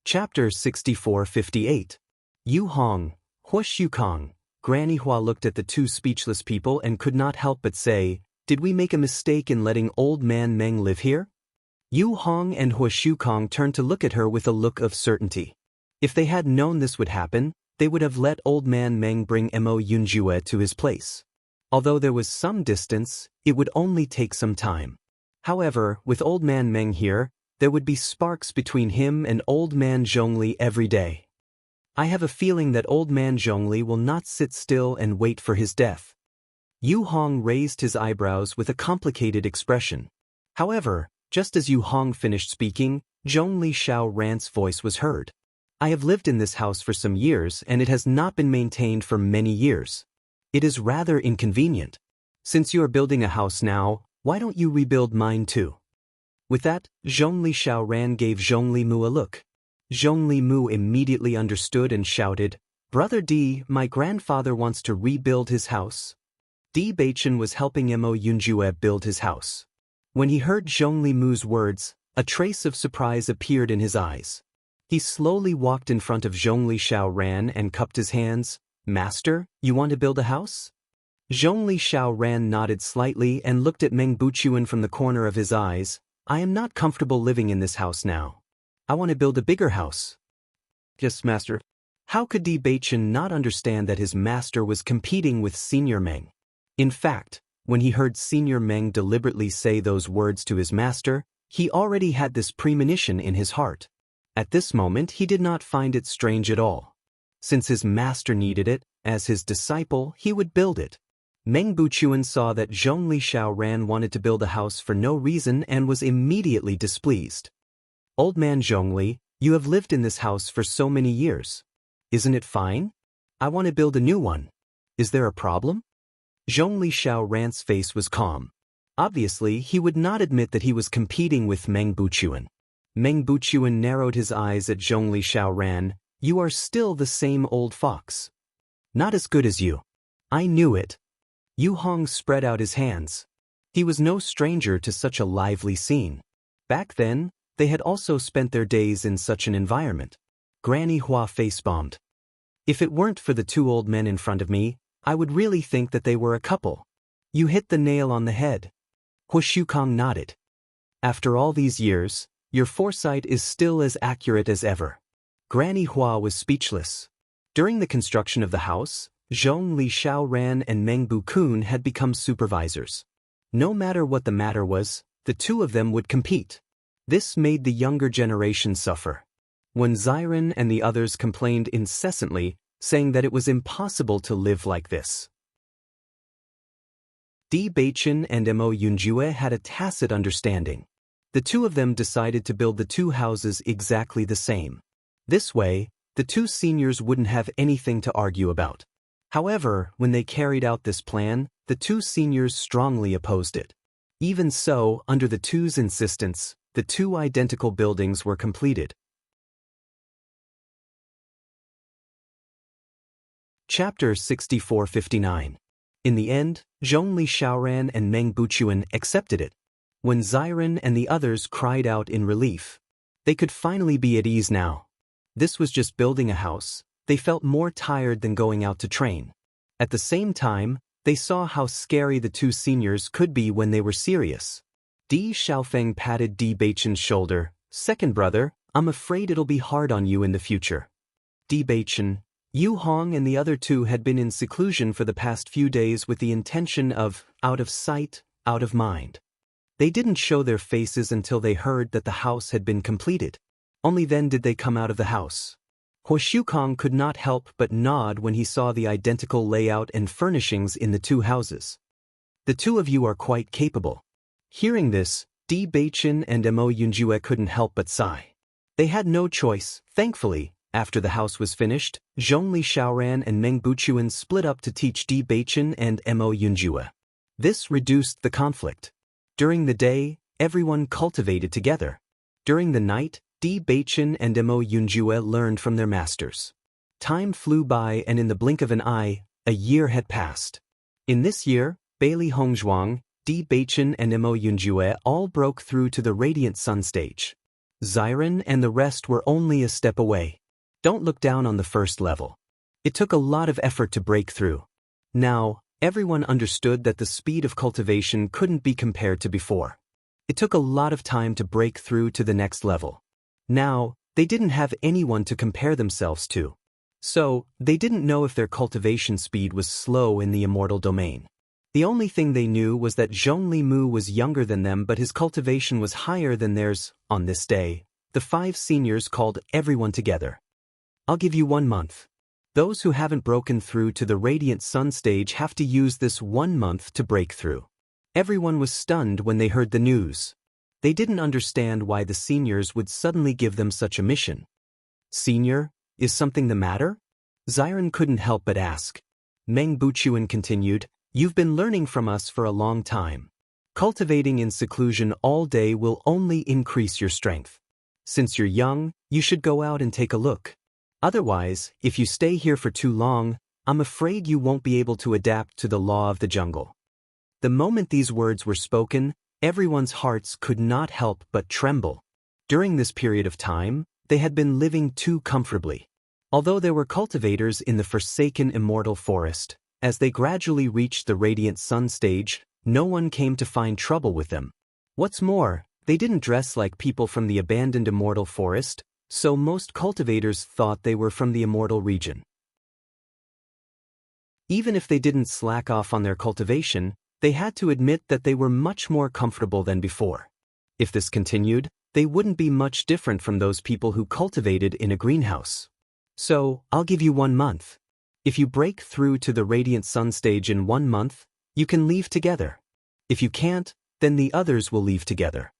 Chapter 6458. Yu Hong, Hush Yukong. Granny Hua looked at the two speechless people and could not help but say, did we make a mistake in letting old man Meng live here? Yu Hong and Hush Yukong turned to look at her with a look of certainty. If they had known this would happen, they would have let old man Meng bring Mo Yunjue to his place. Although there was some distance, it would only take some time. However, with old man Meng here, there would be sparks between him and old man Zhongli every day. I have a feeling that old man Zhongli will not sit still and wait for his death. Yu Hong raised his eyebrows with a complicated expression. However, just as Yu Hong finished speaking, Zhongli Xiaoran's voice was heard. I have lived in this house for some years and it has not been maintained for many years. It is rather inconvenient. Since you are building a house now, why don't you rebuild mine too? With that, Zhongli Xiaoran gave Zhongli Mu a look. Zhongli Mu immediately understood and shouted, Brother Di, my grandfather wants to rebuild his house. Di Beichen was helping Mo Yunjue build his house. When he heard Zhongli Mu's words, a trace of surprise appeared in his eyes. He slowly walked in front of Zhongli Xiaoran and cupped his hands. Master, you want to build a house? Zhongli Xiaoran nodded slightly and looked at Meng Buchuan from the corner of his eyes. I am not comfortable living in this house now. I want to build a bigger house. Yes, master. How could Di Beichen not understand that his master was competing with Senior Meng? In fact, when he heard Senior Meng deliberately say those words to his master, he already had this premonition in his heart. At this moment he did not find it strange at all. Since his master needed it, as his disciple, he would build it. Meng Buchuan saw that Zhongli Xiaoran wanted to build a house for no reason and was immediately displeased. Old man Zhongli, you have lived in this house for so many years. Isn't it fine? I want to build a new one. Is there a problem? Zhongli Xiaoran's face was calm. Obviously, he would not admit that he was competing with Meng Buchuan. Meng Buchuan narrowed his eyes at Zhongli Xiaoran. You are still the same old fox. Not as good as you. I knew it. Yu Hong spread out his hands. He was no stranger to such a lively scene. Back then, they had also spent their days in such an environment. Granny Hua face-bombed. If it weren't for the two old men in front of me, I would really think that they were a couple. You hit the nail on the head. Hush Yukong nodded. After all these years, your foresight is still as accurate as ever. Granny Hua was speechless. During the construction of the house, Zhongli Xiaoran and Meng Bukun had become supervisors. No matter what the matter was, the two of them would compete. This made the younger generation suffer. When Xiren and the others complained incessantly, saying that it was impossible to live like this. Di Beichen and Mo Yunjue had a tacit understanding. The two of them decided to build the two houses exactly the same. This way, the two seniors wouldn't have anything to argue about. However, when they carried out this plan, the two seniors strongly opposed it. Even so, under the two's insistence, the two identical buildings were completed. Chapter 6459. In the end, Zhongli Xiaoran and Meng Buchuan accepted it. when Xiren and the others cried out in relief. They could finally be at ease now. This was just building a house. They felt more tired than going out to train. At the same time, they saw how scary the two seniors could be when they were serious. Di Xiaofeng patted Di Beichen's shoulder. "Second brother, I'm afraid it'll be hard on you in the future." Di Beichen, Yu Hong and the other two had been in seclusion for the past few days with the intention of out of sight, out of mind. They didn't show their faces until they heard that the house had been completed. Only then did they come out of the house. Huo Shukong could not help but nod when he saw the identical layout and furnishings in the two houses. "The two of you are quite capable." Hearing this, Di Beichen and Mo Yunjue couldn't help but sigh. They had no choice, thankfully. After the house was finished, Zhongli Xiaoran and Meng Buchuan split up to teach Di Beichen and Mo Yunjue. This reduced the conflict. During the day, everyone cultivated together. During the night, Di Beichen and Mo Yunjue learned from their masters. Time flew by and in the blink of an eye, a year had passed. In this year, Bailey Hongzhuang, Di Beichen and Mo Yunjue all broke through to the Radiant Sun stage. Xiren and the rest were only a step away. Don't look down on the first level. It took a lot of effort to break through. Now, everyone understood that the speed of cultivation couldn't be compared to before. It took a lot of time to break through to the next level. Now, they didn't have anyone to compare themselves to. So, they didn't know if their cultivation speed was slow in the immortal domain. The only thing they knew was that Zhongli Mu was younger than them, but his cultivation was higher than theirs. On this day, the 5 seniors called everyone together. "I'll give you 1 month. Those who haven't broken through to the Radiant Sun stage have to use this 1 month to break through." Everyone was stunned when they heard the news. They didn't understand why the seniors would suddenly give them such a mission. "Senior, is something the matter?" Xiren couldn't help but ask. Meng Buchuan continued, "You've been learning from us for a long time. Cultivating in seclusion all day will only increase your strength. Since you're young, you should go out and take a look. Otherwise, if you stay here for too long, I'm afraid you won't be able to adapt to the law of the jungle." The moment these words were spoken, everyone's hearts could not help but tremble. During this period of time, they had been living too comfortably. Although there were cultivators in the forsaken immortal forest, as they gradually reached the Radiant Sun stage, no one came to find trouble with them. What's more, they didn't dress like people from the abandoned immortal forest, so most cultivators thought they were from the immortal region. Even if they didn't slack off on their cultivation, they had to admit that they were much more comfortable than before. If this continued, they wouldn't be much different from those people who cultivated in a greenhouse. "So, I'll give you 1 month. If you break through to the Radiant Sun stage in 1 month, you can leave together. If you can't, then the others will leave together."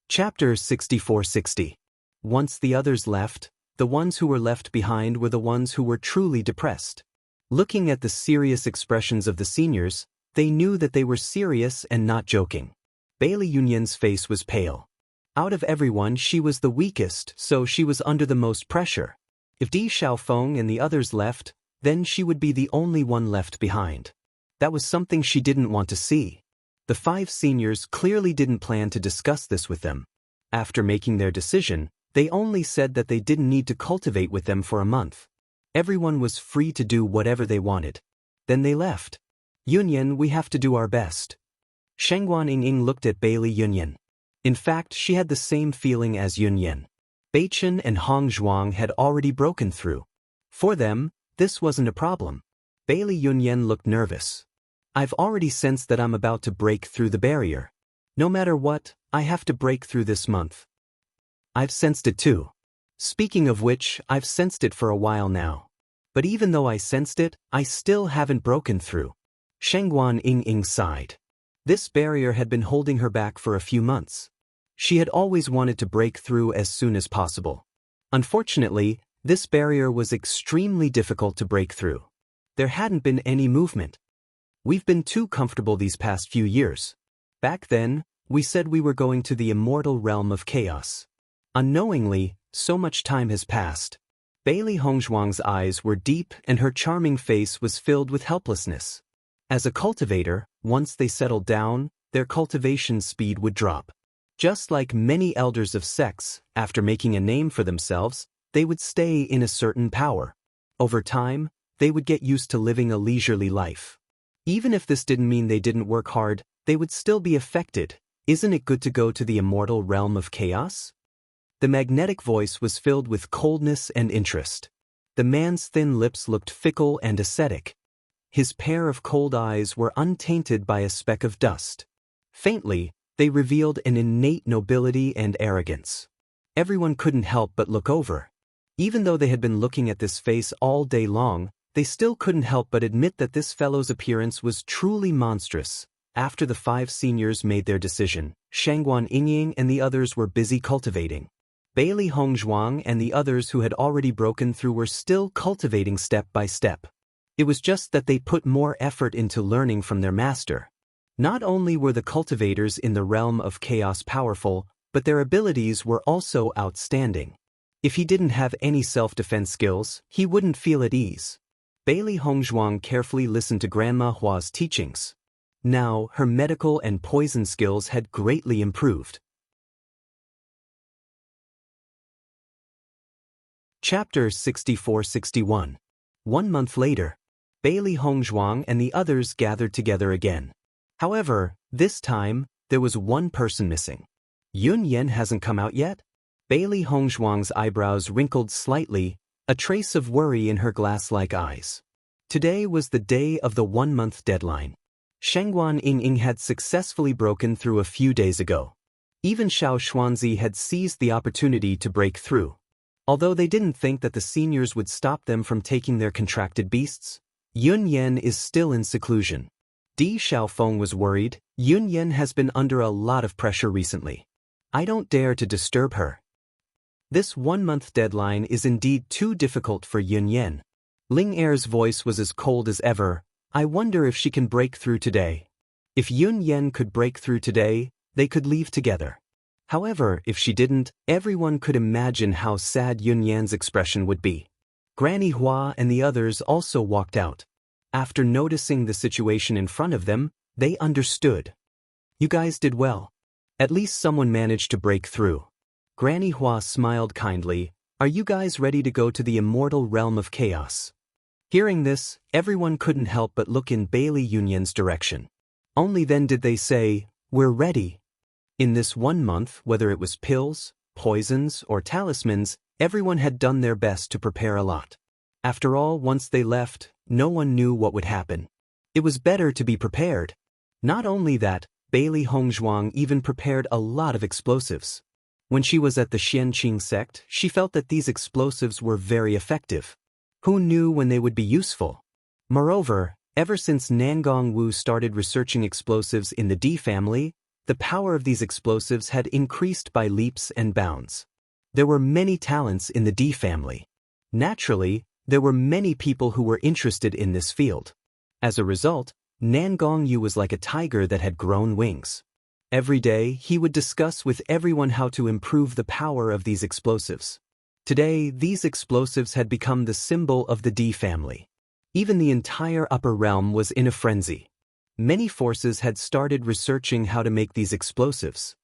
Chapter 6460. Once the others left, the ones who were left behind were the ones who were truly depressed. Looking at the serious expressions of the seniors, they knew that they were serious and not joking. Bailey Yunyan's face was pale. Out of everyone, she was the weakest, so she was under the most pressure. If Di Xiaofeng and the others left, then she would be the only one left behind. That was something she didn't want to see. The 5 seniors clearly didn't plan to discuss this with them. After making their decision, they only said that they didn't need to cultivate with them for a month. Everyone was free to do whatever they wanted. Then they left. "Yunyan, we have to do our best." Shengguan Ying looked at Bailey Yunyan. In fact, she had the same feeling as Yunyan. Beichen and Hongzhuang had already broken through. For them, this wasn't a problem. Bailey Yunyan looked nervous. "I've already sensed that I'm about to break through the barrier. No matter what, I have to break through this month." "I've sensed it too. Speaking of which, I've sensed it for a while now. But even though I sensed it, I still haven't broken through." Shengguan Ying sighed. This barrier had been holding her back for a few months. She had always wanted to break through as soon as possible. Unfortunately, this barrier was extremely difficult to break through. There hadn't been any movement. "We've been too comfortable these past few years. Back then, we said we were going to the immortal realm of chaos. Unknowingly, so much time has passed." Bailey Hongzhuang's eyes were deep and her charming face was filled with helplessness. As a cultivator, once they settled down, their cultivation speed would drop. Just like many elders of sects, after making a name for themselves, they would stay in a certain power. Over time, they would get used to living a leisurely life. Even if this didn't mean they didn't work hard, they would still be affected. Isn't it good to go to the immortal realm of chaos? The magnetic voice was filled with coldness and interest. The man's thin lips looked fickle and ascetic. His pair of cold eyes were untainted by a speck of dust. Faintly, they revealed an innate nobility and arrogance. Everyone couldn't help but look over. Even though they had been looking at this face all day long, they still couldn't help but admit that this fellow's appearance was truly monstrous. After the 5 seniors made their decision, Shangguan Yingying and the others were busy cultivating. Bailey Hongzhuang and the others who had already broken through were still cultivating step by step. It was just that they put more effort into learning from their master. Not only were the cultivators in the realm of chaos powerful, but their abilities were also outstanding. If he didn't have any self-defense skills, he wouldn't feel at ease. Bailey Hongzhuang carefully listened to Grandma Hua's teachings. Now, her medical and poison skills had greatly improved. Chapter 64-61. 1 month later, Bailey Hongzhuang and the others gathered together again. However, this time, there was one person missing. Yun Yan hasn't come out yet? Bailey Hongzhuang's eyebrows wrinkled slightly, a trace of worry in her glass-like eyes. Today was the day of the 1-month deadline. Shangguan Yingying had successfully broken through a few days ago. Even Xiao Xuanzi had seized the opportunity to break through. Although they didn't think that the seniors would stop them from taking their contracted beasts, Yun Yan is still in seclusion. Di Xiaofeng was worried. Yun Yan has been under a lot of pressure recently. I don't dare to disturb her. This 1-month deadline is indeed too difficult for Yun Yan. Ling Er's voice was as cold as ever. I wonder if she can break through today. If Yun Yan could break through today, they could leave together. However, if she didn't, everyone could imagine how sad Yun Yan's expression would be. Granny Hua and the others also walked out. After noticing the situation in front of them, they understood. You guys did well. At least someone managed to break through. Granny Hua smiled kindly. Are you guys ready to go to the immortal realm of chaos? Hearing this, everyone couldn't help but look in Bailey Yunyan's direction. Only then did they say, we're ready. In this 1 month, whether it was pills, poisons, or talismans, everyone had done their best to prepare a lot. After all, once they left, no one knew what would happen. It was better to be prepared. Not only that, Bailey Hongzhuang even prepared a lot of explosives. When she was at the Xianqing sect, she felt that these explosives were very effective. Who knew when they would be useful? Moreover, ever since Nangong Wu started researching explosives in the D family, the power of these explosives had increased by leaps and bounds. There were many talents in the D family. Naturally, there were many people who were interested in this field. As a result, Nangong Yu was like a tiger that had grown wings. Every day, he would discuss with everyone how to improve the power of these explosives. Today, these explosives had become the symbol of the D family. Even the entire upper realm was in a frenzy. Many forces had started researching how to make these explosives.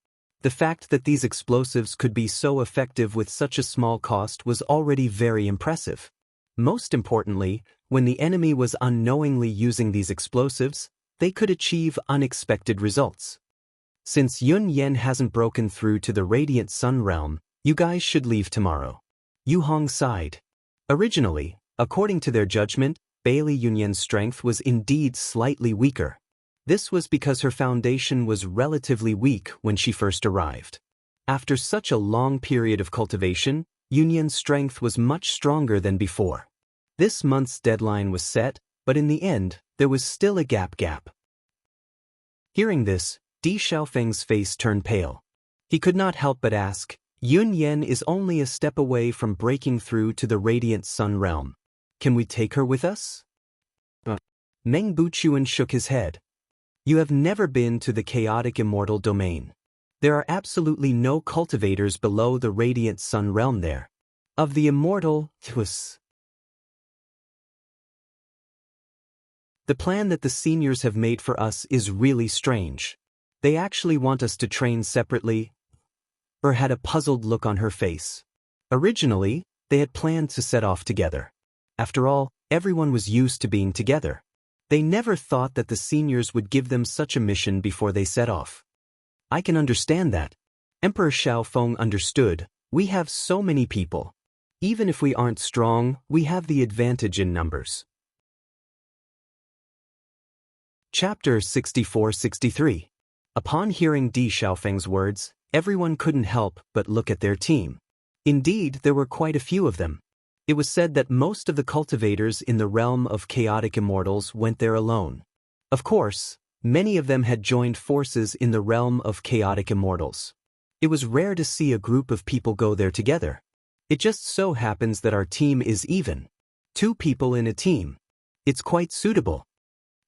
The fact that these explosives could be so effective with such a small cost was already very impressive. Most importantly, when the enemy was unknowingly using these explosives, they could achieve unexpected results. Since Yun Yan hasn't broken through to the Radiant Sun realm, you guys should leave tomorrow. Yu Hong sighed. Originally, according to their judgment, Bailey Yunyan's strength was indeed slightly weaker. This was because her foundation was relatively weak when she first arrived. After such a long period of cultivation, Yunyan's strength was much stronger than before. This month's deadline was set, but in the end, there was still a gap. Hearing this, Di Xiaofeng's face turned pale. He could not help but ask, Yun Yan is only a step away from breaking through to the Radiant Sun realm. Can we take her with us? Meng Buchuan shook his head. You have never been to the chaotic immortal domain. There are absolutely no cultivators below the Radiant Sun realm there. Of the immortal, The plan that the seniors have made for us is really strange. They actually want us to train separately. Her had a puzzled look on her face. Originally, they had planned to set off together. After all, everyone was used to being together. They never thought that the seniors would give them such a mission before they set off. I can understand that. Emperor Xiaofeng understood. We have so many people. Even if we aren't strong, we have the advantage in numbers. Chapter 64-63. Upon hearing Di Xiaofeng's words, everyone couldn't help but look at their team. Indeed, there were quite a few of them. It was said that most of the cultivators in the realm of chaotic immortals went there alone. Of course, many of them had joined forces in the realm of chaotic immortals. It was rare to see a group of people go there together. It just so happens that our team is even. 2 people in a team. It's quite suitable.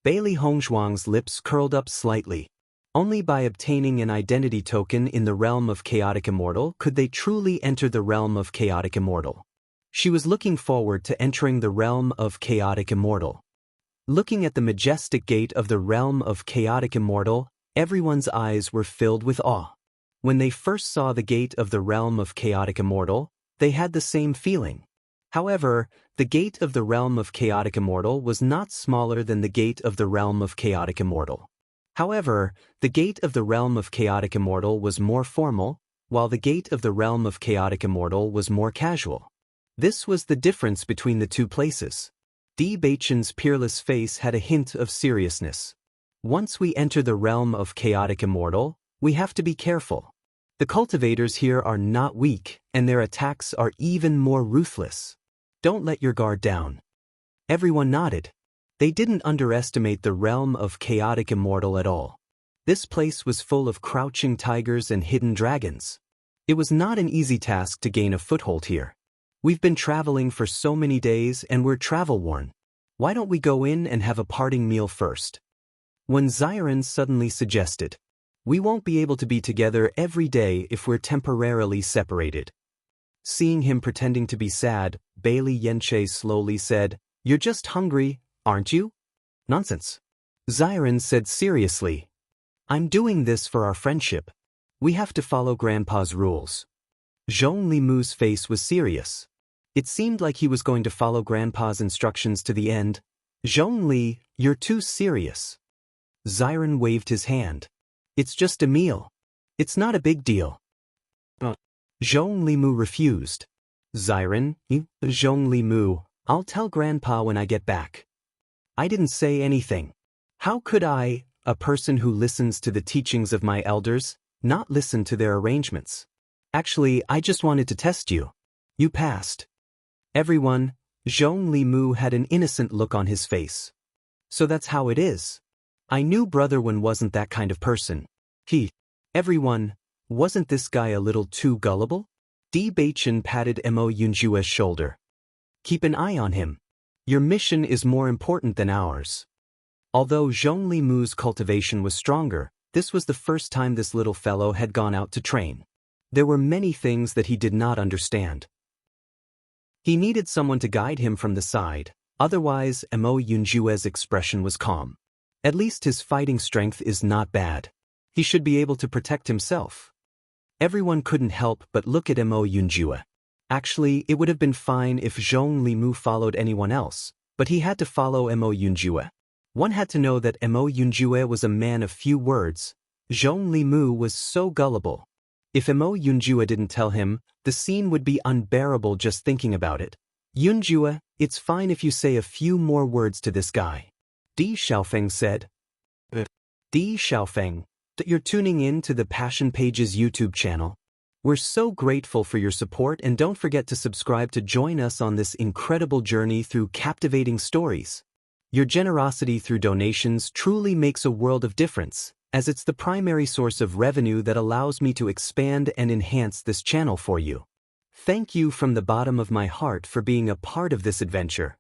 Bailey Hongzhuang's lips curled up slightly. Only by obtaining an identity token in the realm of chaotic immortal could they truly enter the realm of chaotic immortal. She was looking forward to entering the realm of chaotic immortal. Looking at the majestic gate of the realm of chaotic immortal, everyone's eyes were filled with awe. When they first saw the gate of the realm of chaotic immortal, they had the same feeling. However, the gate of the realm of chaotic immortal was not smaller than the gate of the realm of chaotic immortal. However, the gate of the realm of chaotic immortal was more formal, while the gate of the realm of chaotic immortal was more casual. This was the difference between the 2 places. Bewitching's peerless face had a hint of seriousness. Once we enter the realm of chaotic immortal, we have to be careful. The cultivators here are not weak, and their attacks are even more ruthless. Don't let your guard down. Everyone nodded. They didn't underestimate the realm of chaotic immortal at all. This place was full of crouching tigers and hidden dragons. It was not an easy task to gain a foothold here. We've been traveling for so many days and we're travel-worn. Why don't we go in and have a parting meal first? When Xiren suddenly suggested, we won't be able to be together every day if we're temporarily separated. Seeing him pretending to be sad, Bailey Yenche slowly said, You're just hungry, aren't you? Nonsense. Xiren said seriously, I'm doing this for our friendship. We have to follow Grandpa's rules. Zhong Limu's face was serious. It seemed like he was going to follow Grandpa's instructions to the end. Zhong Li, you're too serious. Xiren waved his hand. It's just a meal. It's not a big deal. Zhong Limu refused. Xiren, Zhong Limu, I'll tell Grandpa when I get back. I didn't say anything. How could I, a person who listens to the teachings of my elders, not listen to their arrangements? Actually, I just wanted to test you. You passed. Everyone, Zhong Limu had an innocent look on his face. So that's how it is. I knew Brother Wen wasn't that kind of person. Everyone, wasn't this guy a little too gullible? Di Baichen patted Mo Yunjue's shoulder. Keep an eye on him. Your mission is more important than ours. Although Zhong Limu's cultivation was stronger, this was the first time this little fellow had gone out to train. There were many things that he did not understand. He needed someone to guide him from the side, otherwise Mo Yunjue's expression was calm. At least his fighting strength is not bad. He should be able to protect himself. Everyone couldn't help but look at Mo Yunjue. Actually, it would have been fine if Zhong Limu followed anyone else, but he had to follow Mo Yunjue. One had to know that Mo Yunjue was a man of few words. Zhong Limu was so gullible. If Mo Yunjue didn't tell him, the scene would be unbearable just thinking about it. Yunjue, it's fine if you say a few more words to this guy. Di Xiaofeng said. Di Xiaofeng, you're tuning in to the Passion Pages YouTube channel. We're so grateful for your support and don't forget to subscribe to join us on this incredible journey through captivating stories. Your generosity through donations truly makes a world of difference, as it's the primary source of revenue that allows me to expand and enhance this channel for you. Thank you from the bottom of my heart for being a part of this adventure.